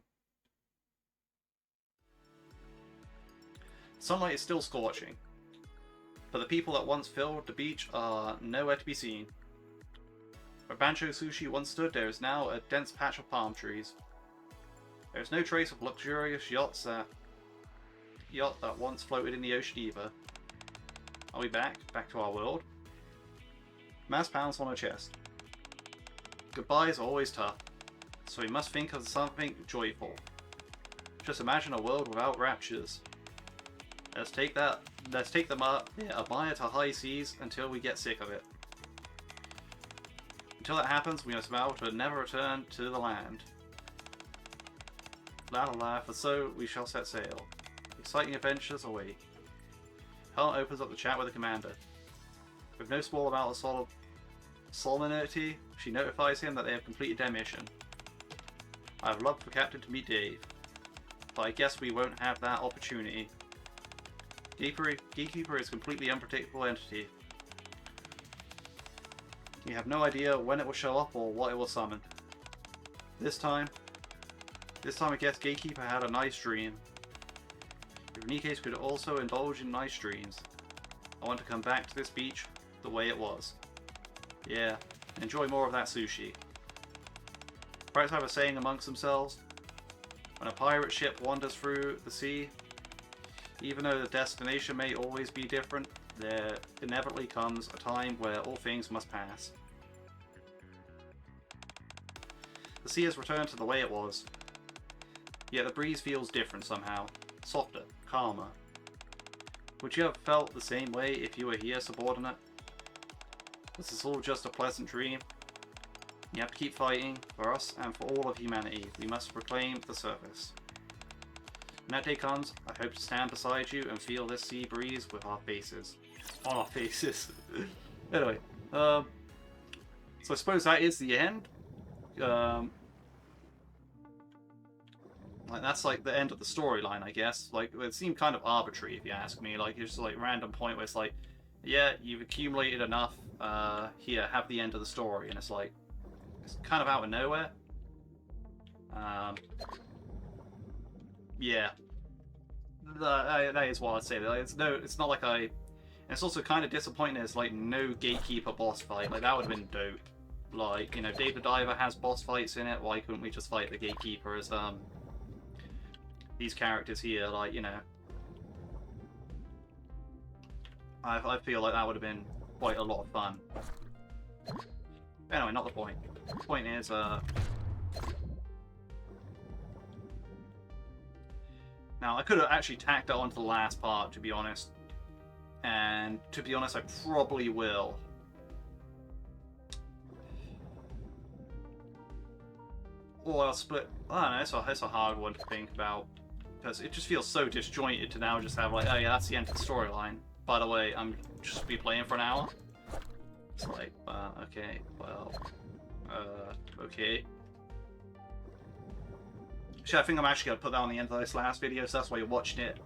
Sunlight is still scorching, but the people that once filled the beach are nowhere to be seen. Where Bancho Sushi once stood, there is now a dense patch of palm trees. There is no trace of luxurious yacht that once floated in the ocean either. Are we back? Back to our world? Mass pounds on her chest. Goodbyes are always tough, so we must think of something joyful. Just imagine a world without raptures. Let's take them up, admire to high seas until we get sick of it. Until that happens, we must vow to never return to the land. La la la, for so we shall set sail. Exciting adventures await. Helen opens up the chat with the commander. With no small amount of solemnity, she notifies him that they have completed their mission. I have loved for Captain to meet Dave, but I guess we won't have that opportunity. Gatekeeper is a completely unpredictable entity. You have no idea when it will show up or what it will summon. This time I guess Gatekeeper had a nice dream. If Nikkes could also indulge in nice dreams. I want to come back to this beach the way it was. Yeah, enjoy more of that sushi. Pirates have a saying amongst themselves. When a pirate ship wanders through the sea, even though the destination may always be different, there inevitably comes a time where all things must pass. The sea has returned to the way it was. Yet the breeze feels different somehow. Softer, calmer. Would you have felt the same way if you were here, subordinate? This is all just a pleasant dream. You have to keep fighting, for us and for all of humanity. We must proclaim the service. When that day comes, I hope to stand beside you and feel this sea breeze with our faces. On our faces. Anyway, so I suppose that is the end. Like that's like the end of the storyline, I guess. Like it seemed kind of arbitrary, if you ask me. Like it's just like a random point where it's like, yeah, you've accumulated enough. Here, have the end of the story, and it's like it's kind of out of nowhere. Yeah, that is what I'd say. Like, it's not like I. And it's also kind of disappointing. There's like no gatekeeper boss fight. Like that would have been dope. Like, you know, Dave the Diver has boss fights in it. Why couldn't we just fight the gatekeeper as these characters here? Like, you know, I feel like that would have been quite a lot of fun. Anyway, not the point. The point is, now I could have actually tacked it onto the last part, to be honest. And to be honest, I probably will. Or I'll split. I don't know, it's a hard one to think about. Because it just feels so disjointed to now just have like, oh yeah, that's the end of the storyline. By the way, I'm just be playing for an hour. It's like, okay, well, okay. Actually, I think I'm actually going to put that on the end of this last video, so that's why you're watching it,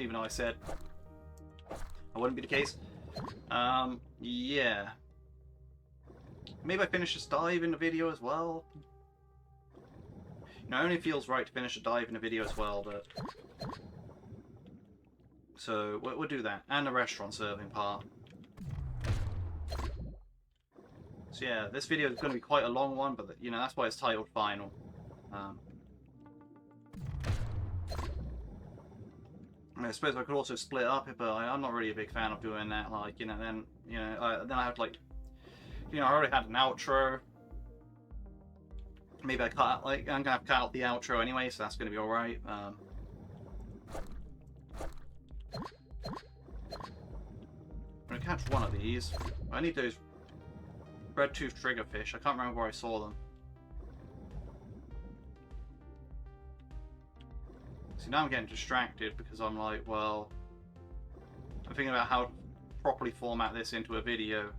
even though I said that wouldn't be the case. Yeah. Maybe I finish this dive in the video as well. You know, it only feels right to finish a dive in the video as well, but So we'll do that, and the restaurant serving part. So yeah, this video is going to be quite a long one, but you know, that's why it's titled Final. I suppose I could also split up it, but I'm not really a big fan of doing that. Like, you know, then then I have to, like, you know, I already had an outro. Maybe I cut out, like, I'm gonna have to cut out the outro anyway, so that's gonna be all right. I'm gonna catch one of these. I need those red-toothed triggerfish. I can't remember where I saw them. See, now I'm getting distracted because I'm like, well, I'm thinking about how to properly format this into a video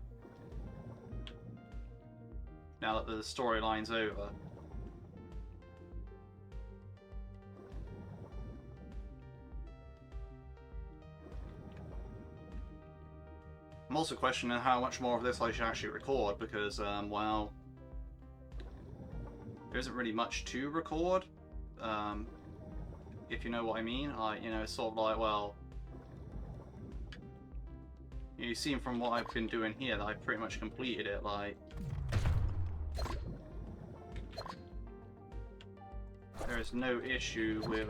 now that the storyline's over. I'm also questioning how much more of this I should actually record because, well, there isn't really much to record. If you know what I mean, like, you know, it's sort of like, well, you see from what I've been doing here that I've pretty much completed it, like, there is no issue with,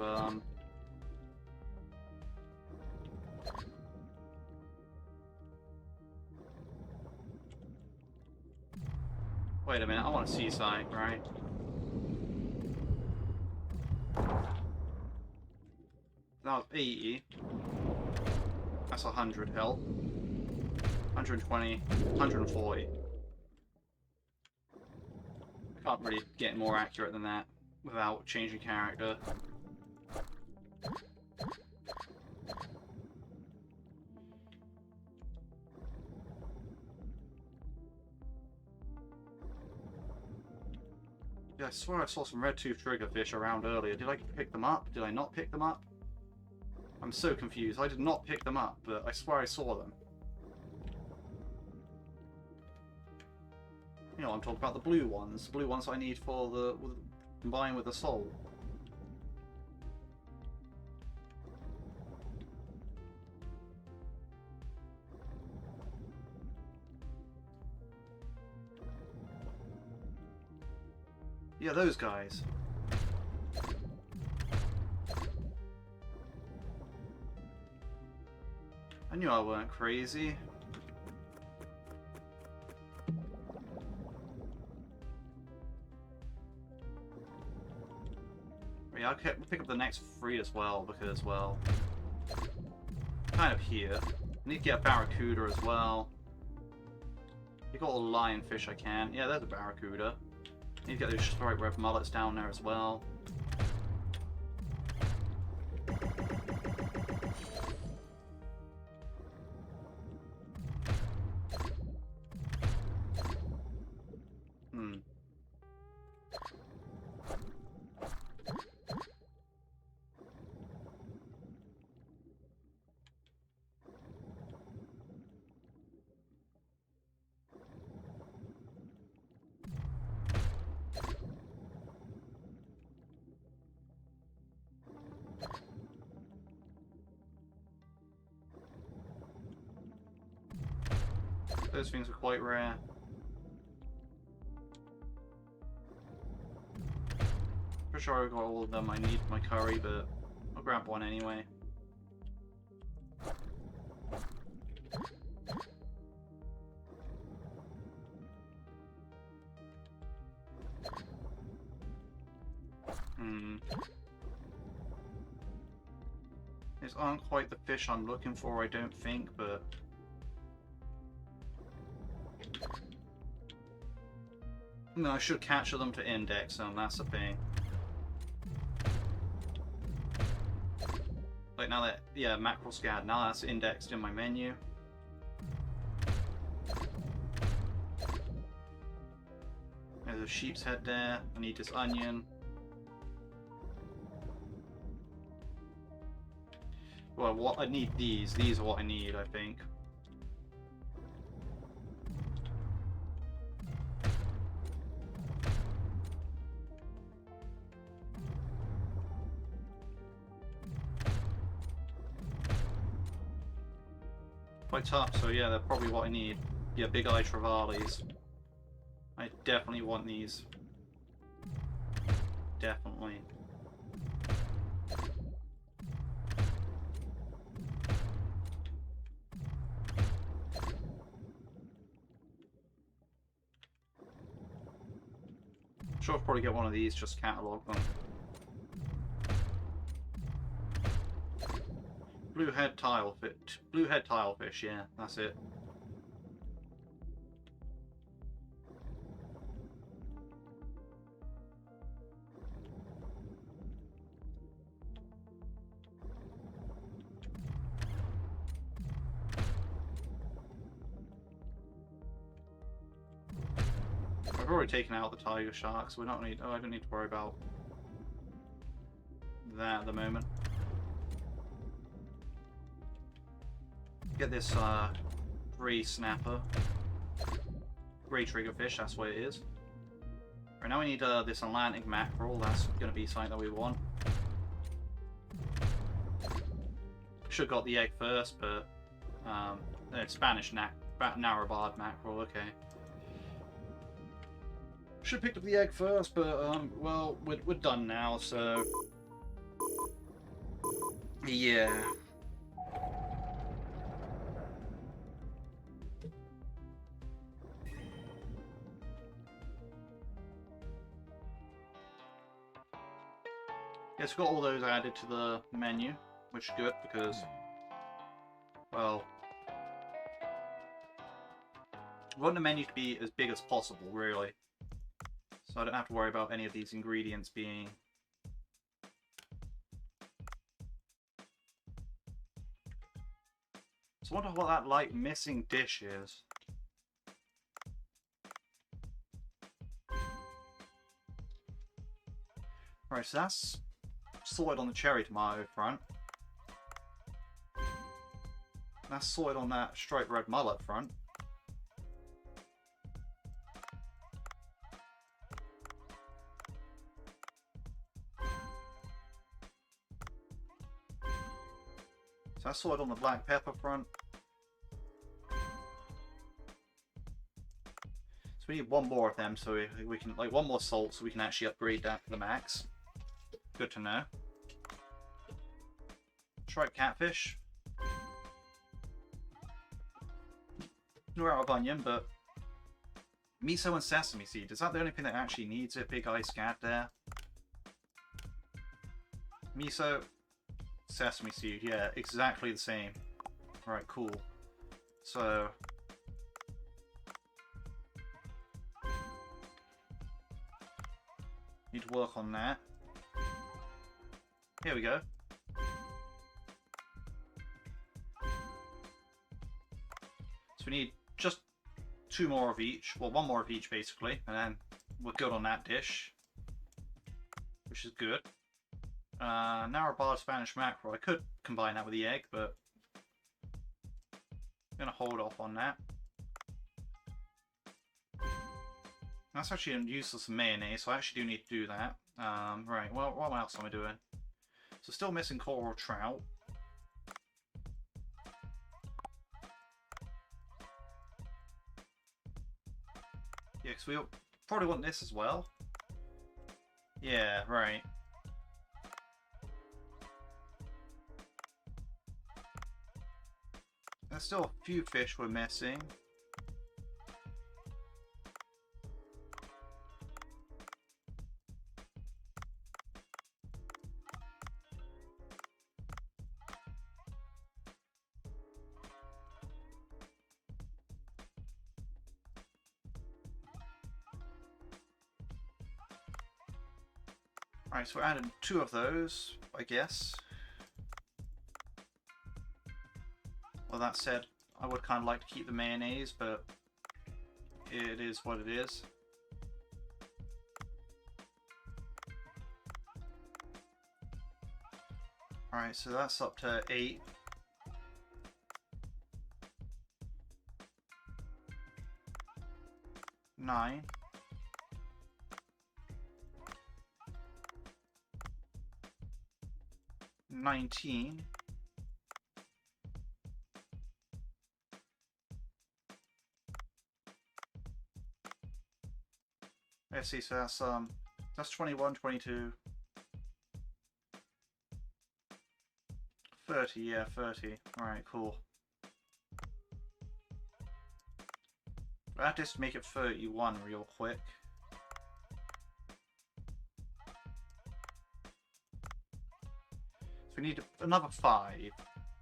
wait a minute, I want to see something, right? That was 80. That's 100 health. 120, 140. I can't really get more accurate than that without changing character. Yeah, I swear I saw some red-toothed triggerfish around earlier. Did I pick them up? Did I not pick them up? I'm so confused. I did not pick them up, but I swear I saw them. You know, I'm talking about the blue ones. The blue ones I need for the combine with the soul. Yeah, those guys. I knew I weren't crazy. Yeah, I'll pick up the next 3 as well, because, well, kind of here. I need to get a barracuda as well. You got all the lionfish I can. Yeah, there's a barracuda. Need to get those striped red mullets down there as well. Those things are quite rare. Pretty sure I got all of them I need for my curry, but I'll grab one anyway. These aren't quite the fish I'm looking for, I don't think, but... No, I should capture them to index them, that's the thing. Like now that, yeah, mackerel scad, now that's indexed in my menu. There's a sheep's head there, I need this onion. Well, what I need these are what I need, I think. quite tough, so yeah, they're probably what I need. Yeah, big eye Trevallies. I definitely want these. Definitely. Sure, I'll probably get one of these, just catalog them. Blue head tilefish, yeah, that's it. I've already taken out the tiger sharks, so we don't need. Oh, I don't need to worry about that at the moment. Get this grey snapper, grey triggerfish. That's what it is. Right now we need this Atlantic mackerel. That's going to be something that we want. Should have got the egg first, but Spanish narrowbarred mackerel. Okay. Should have picked up the egg first, but well, we're done now, so yeah. Yes, we've got all those added to the menu, which is good because, well, we want the menu to be as big as possible, really. So I don't have to worry about any of these ingredients being... So I wonder what that light missing dish is. Right, so that's sorted on the cherry tomato front. That's sorted on that striped red mullet front. So that's sorted on the black pepper front. So we need one more of them so we can, like, one more salt so we can actually upgrade that to the max. Good to know. Striped catfish. We're out of onion, but miso and sesame seed. Is that the only thing that actually needs it? Big eye scat there. Miso, sesame seed. Yeah, exactly the same. Alright, cool. So... need to work on that. Here we go. So we need just two more of each. Well, one more of each basically, and then we're good on that dish, which is good. Narrow-barred Spanish mackerel. I could combine that with the egg, but I'm gonna hold off on that. That's actually a useless mayonnaise, so I actually do need to do that. Right, well, what else am I doing? So still missing coral trout. Yeah, because we probably want this as well. Yeah, right. There's still a few fish we're missing. Alright, so we're adding two of those, I guess. Well, that said, I would kind of like to keep the mayonnaise, but it is what it is. Alright, so that's up to 8. Nine. 19. Let's see, so that's 21, 22, 30, yeah, 30. Alright, cool. I'll just make it 31 real quick. So we need another 5,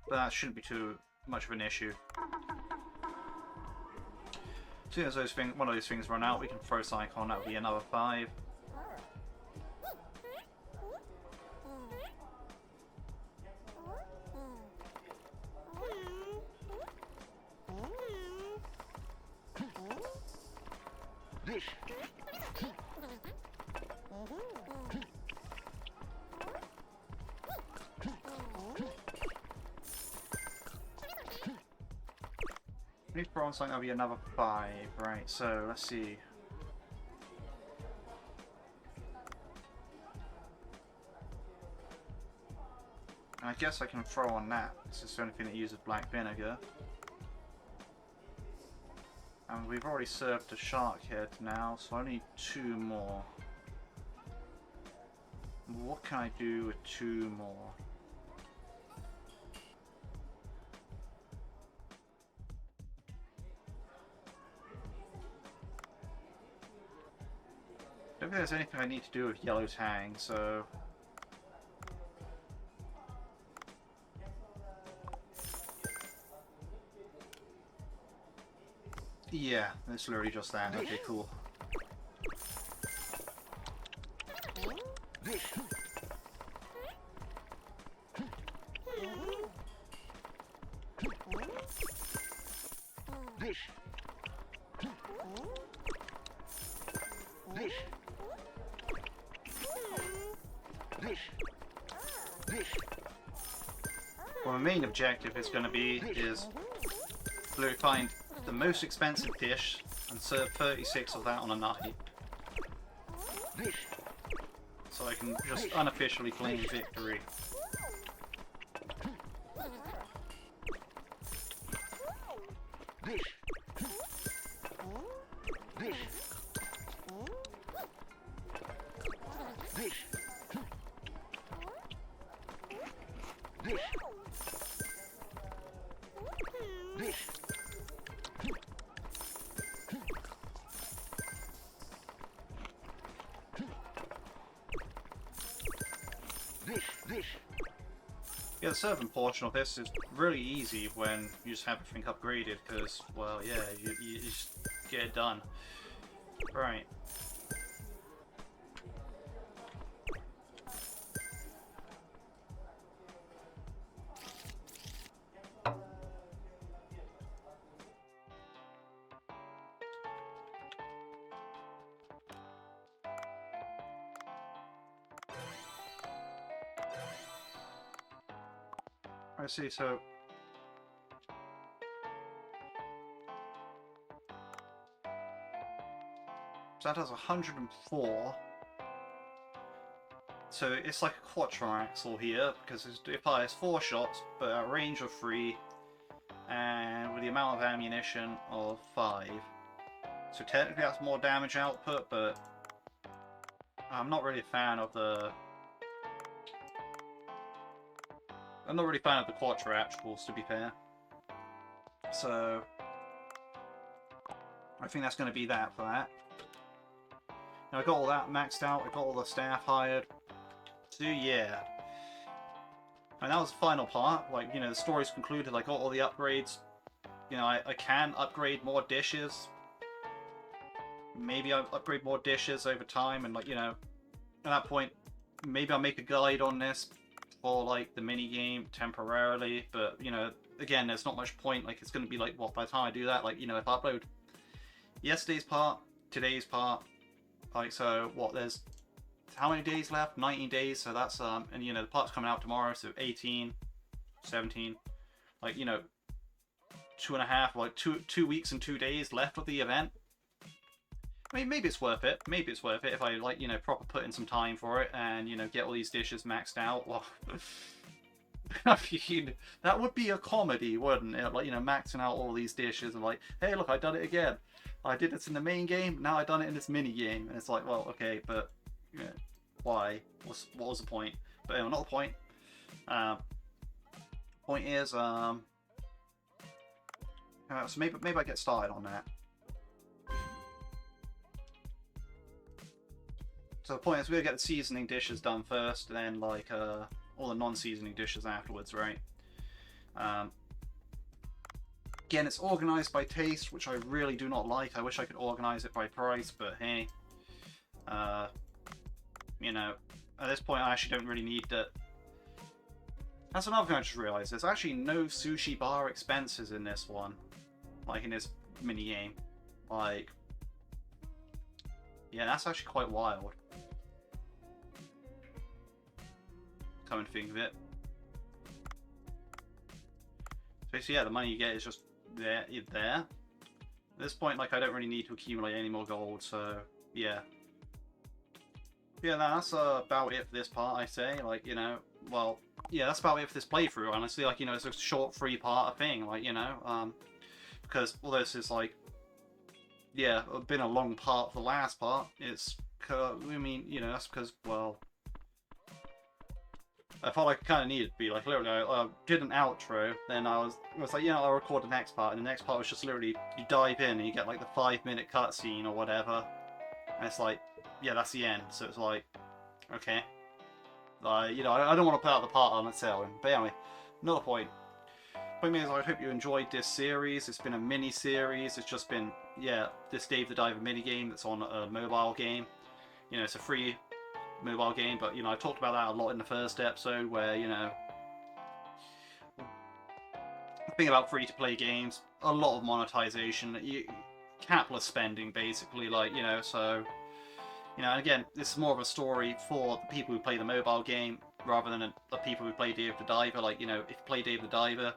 but that shouldn't be too much of an issue. As soon as one of those things run out, we can throw something on, that would be another 5. We need to throw on something, that'll be another 5. Right, so let's see. I guess I can throw on that. This is the only thing that uses black vinegar. And we've already served a shark head now, so I need 2 more. What can I do with 2 more? I don't think there's anything I need to do with yellow tang, so... Yeah, it's literally just that. Okay, cool. Well, my main objective is going to be to find the most expensive dish and serve 36 of that on a night. So I can just unofficially claim victory. Yeah, the serving portion of this is really easy when you just have everything upgraded, because, well, yeah, you just get it done. Right. I see, so that has 104. So it's like a quadraxle here, because it fires 4 shots, but at a range of 3, and with the amount of ammunition of 5. So technically that's more damage output, but I'm not really a fan of the... I'm not really a fan of the quadraxles, to be fair. So I think that's going to be that for that. Now I got all that maxed out, I got all the staff hired. So yeah. And that was the final part. Like, you know, the story's concluded, I got all the upgrades. You know, I can upgrade more dishes. Maybe I'll upgrade more dishes over time, and, like, you know, at that point, maybe I'll make a guide on this for, like, the mini game temporarily, but, you know, again, there's not much point. Like, it's going to be like, what, by the time I do that, like, you know, if I upload yesterday's part, today's part, like, so what, there's how many days left? 19 days. So that's and, you know, the part's coming out tomorrow, so 18, 17, like, you know, 2.5, like 2 weeks and 2 days left of the event. I mean, maybe it's worth it. Maybe it's worth it if I, like, you know, proper put in some time for it and, you know, get all these dishes maxed out. Well, I mean, that would be a comedy, wouldn't it? Like, you know, maxing out all these dishes and like, hey, look, I done it again. I did this in the main game, now I've done it in this mini game, and it's like, well, okay, but yeah, why? What was the point? But anyway, not the point. Point is, so maybe I get started on that. So the point is, we're gonna get the seasoning dishes done first, and then like all the non-seasoning dishes afterwards, right? Again, it's organized by taste, which I really do not like. I wish I could organize it by price, but hey, you know, at this point I actually don't really need that. That's another thing I just realized. There's actually no sushi bar expenses in this one, like in this mini game. Like, yeah, that's actually quite wild. Come and think of it. So yeah, the money you get is just there. At this point, like, I don't really need to accumulate any more gold, so yeah. Yeah, that's about it for this part, I say. Like, you know, well, yeah, that's about it for this playthrough, honestly. Like, you know, it's a short, free-part thing, like, you know, because although this is, like, yeah, been a long part for the last part, it's, I mean, you know, that's because, well, I felt like I kind of needed to be, like, literally, I did an outro, then I was like, you know, I'll record the next part, and the next part was just literally, you dive in, and you get, like, the 5-minute cutscene or whatever, and it's like, yeah, that's the end, so it's like, okay. You know, I don't want to put out the part on its own, but anyway, another point. Point is, I hope you enjoyed this series. It's been a mini-series, it's just been, yeah, this Dave the Diver mini-game that's on a mobile game. You know, it's a free mobile game, but, you know, I talked about that a lot in the first episode, where, you know, the thing about free-to-play games, a lot of monetization, capitalist spending, basically, like, you know, so, you know, and again, this is more of a story for the people who play the mobile game, rather than the people who play Dave the Diver. Like, you know, if you play Dave the Diver,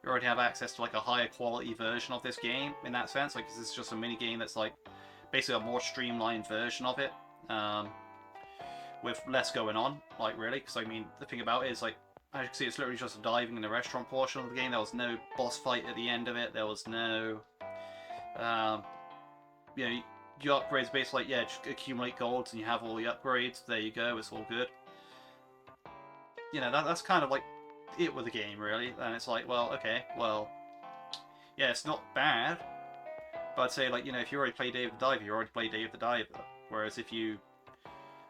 you already have access to, like, a higher quality version of this game, in that sense, like, 'cause this is just a mini-game that's, like, basically a more streamlined version of it, with less going on, like, really, because, I mean, the thing about it is, like, as you can see, it's literally just diving in the restaurant portion of the game. There was no boss fight at the end of it, there was no, you know, your upgrades basically, like, yeah, just accumulate golds and you have all the upgrades, there you go, it's all good. You know, that's kind of, like, it with the game, really, and it's like, well, okay, well, yeah, it's not bad, but I'd say, like, you know, if you already play Dave the Diver, you already play Dave the Diver, whereas if you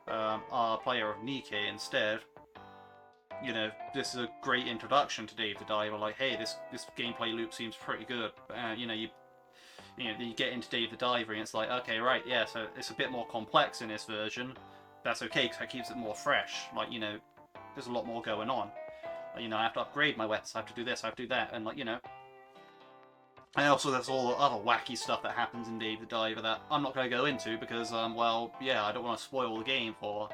are a player of Nikke instead, you know, this is a great introduction to Dave the Diver. Like, hey, this gameplay loop seems pretty good. You know, you get into Dave the Diver, and it's like, okay, right, yeah, so it's a bit more complex in this version. That's okay, because that keeps it more fresh. Like, you know, there's a lot more going on. Like, you know, I have to upgrade my weapons, I have to do this, I have to do that, and, like, you know. And also there's all the other wacky stuff that happens in Dave the Diver that I'm not going to go into because, well, yeah, I don't want to spoil the game for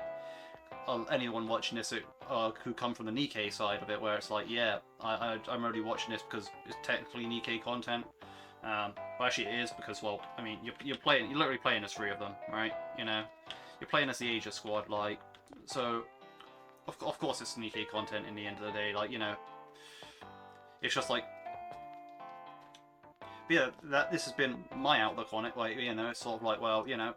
anyone watching this who come from the Nikke side of it, where it's like, yeah, I'm only watching this because it's technically Nikke content. Well, actually it is, because, well, I mean, you're literally playing as 3 of them, right? You know, you're playing as the Aegis squad, like, so, of course it's Nikke content in the end of the day, like, you know, it's just like, yeah, this has been my outlook on it. Like, you know, it's sort of like, well, you know,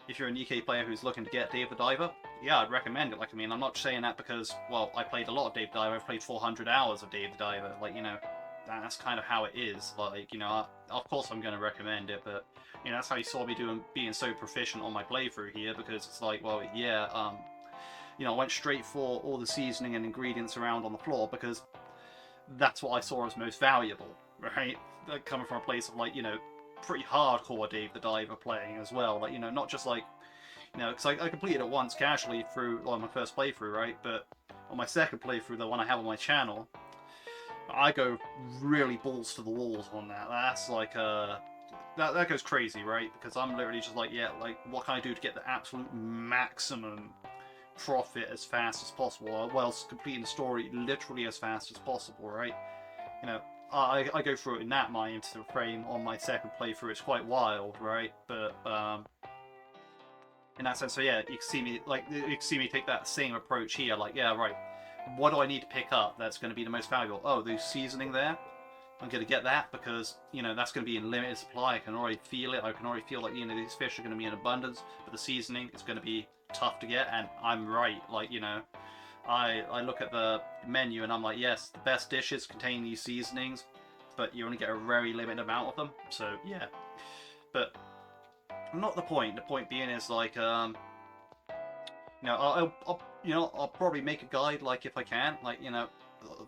if you're a Nikke player who's looking to get Dave the Diver, yeah, I'd recommend it. Like, I mean, I'm not saying that because, well, I played a lot of Dave the Diver. I've played 400 hours of Dave the Diver. Like, you know, that's kind of how it is. Like, you know, of course I'm going to recommend it, but, you know, that's how you saw me being so proficient on my playthrough here, because it's like, well, yeah, you know, I went straight for all the seasoning and ingredients around on the floor because that's what I saw as most valuable, right? Like, coming from a place of, like, you know, pretty hardcore Dave the Diver playing as well. Like, you know, not just like, you know, because I completed it once casually through, on my first playthrough, right? But on my second playthrough, the one I have on my channel, I go really balls to the walls on that. That's like, that goes crazy, right? Because I'm literally just like, yeah, like, what can I do to get the absolute maximum profit as fast as possible, whilst completing the story literally as fast as possible, right? You know, I go through it in that mind frame on my second playthrough. It's quite wild, right? But in that sense, so yeah, you can see me take that same approach here. Like, yeah, right, what do I need to pick up that's going to be the most valuable? Oh, there's seasoning there. I'm going to get that because, you know, that's going to be in limited supply. I can already feel it. I can already feel like, you know, these fish are going to be in abundance, but the seasoning is going to be tough to get, and I'm right. Like, you know, I look at the menu and I'm like, yes, the best dishes contain these seasonings, but you only get a very limited amount of them. So, yeah. But not the point. The point being is, like, you know, I'll probably make a guide, like, if I can, like, you know,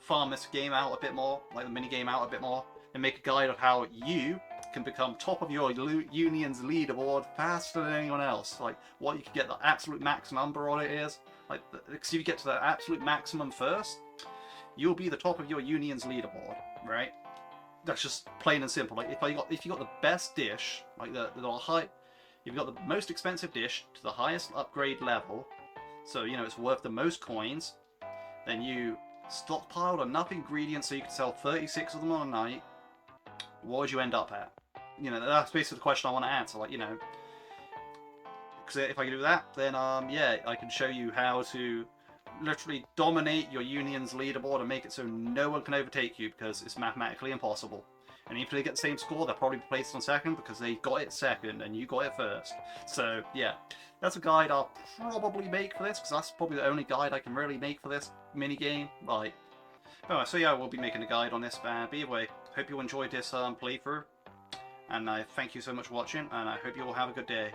farm this game out a bit more, like the mini game out a bit more, and make a guide of how you can become top of your union's leaderboard faster than anyone else. Like, what you can get the absolute max number on it is. Like, because if you get to the absolute maximum first, you'll be the top of your union's leaderboard, right? That's just plain and simple. Like, if you got the best dish, like the high, you've got the most expensive dish to the highest upgrade level, so you know it's worth the most coins, then you stockpiled enough ingredients so you could sell 36 of them on a night, what would you end up at? You know, that's basically the question I want to answer. Like, you know, because if I can do that, then yeah, I can show you how to literally dominate your union's leaderboard and make it so no one can overtake you, because it's mathematically impossible. And if they get the same score, they'll probably be placed on second because they got it second and you got it first. So yeah, that's a guide I'll probably make for this, because that's probably the only guide I can really make for this mini game. Like, oh, so yeah, we'll be making a guide on this. But either way, hope you enjoyed this playthrough, and I thank you so much for watching, and I hope you all have a good day.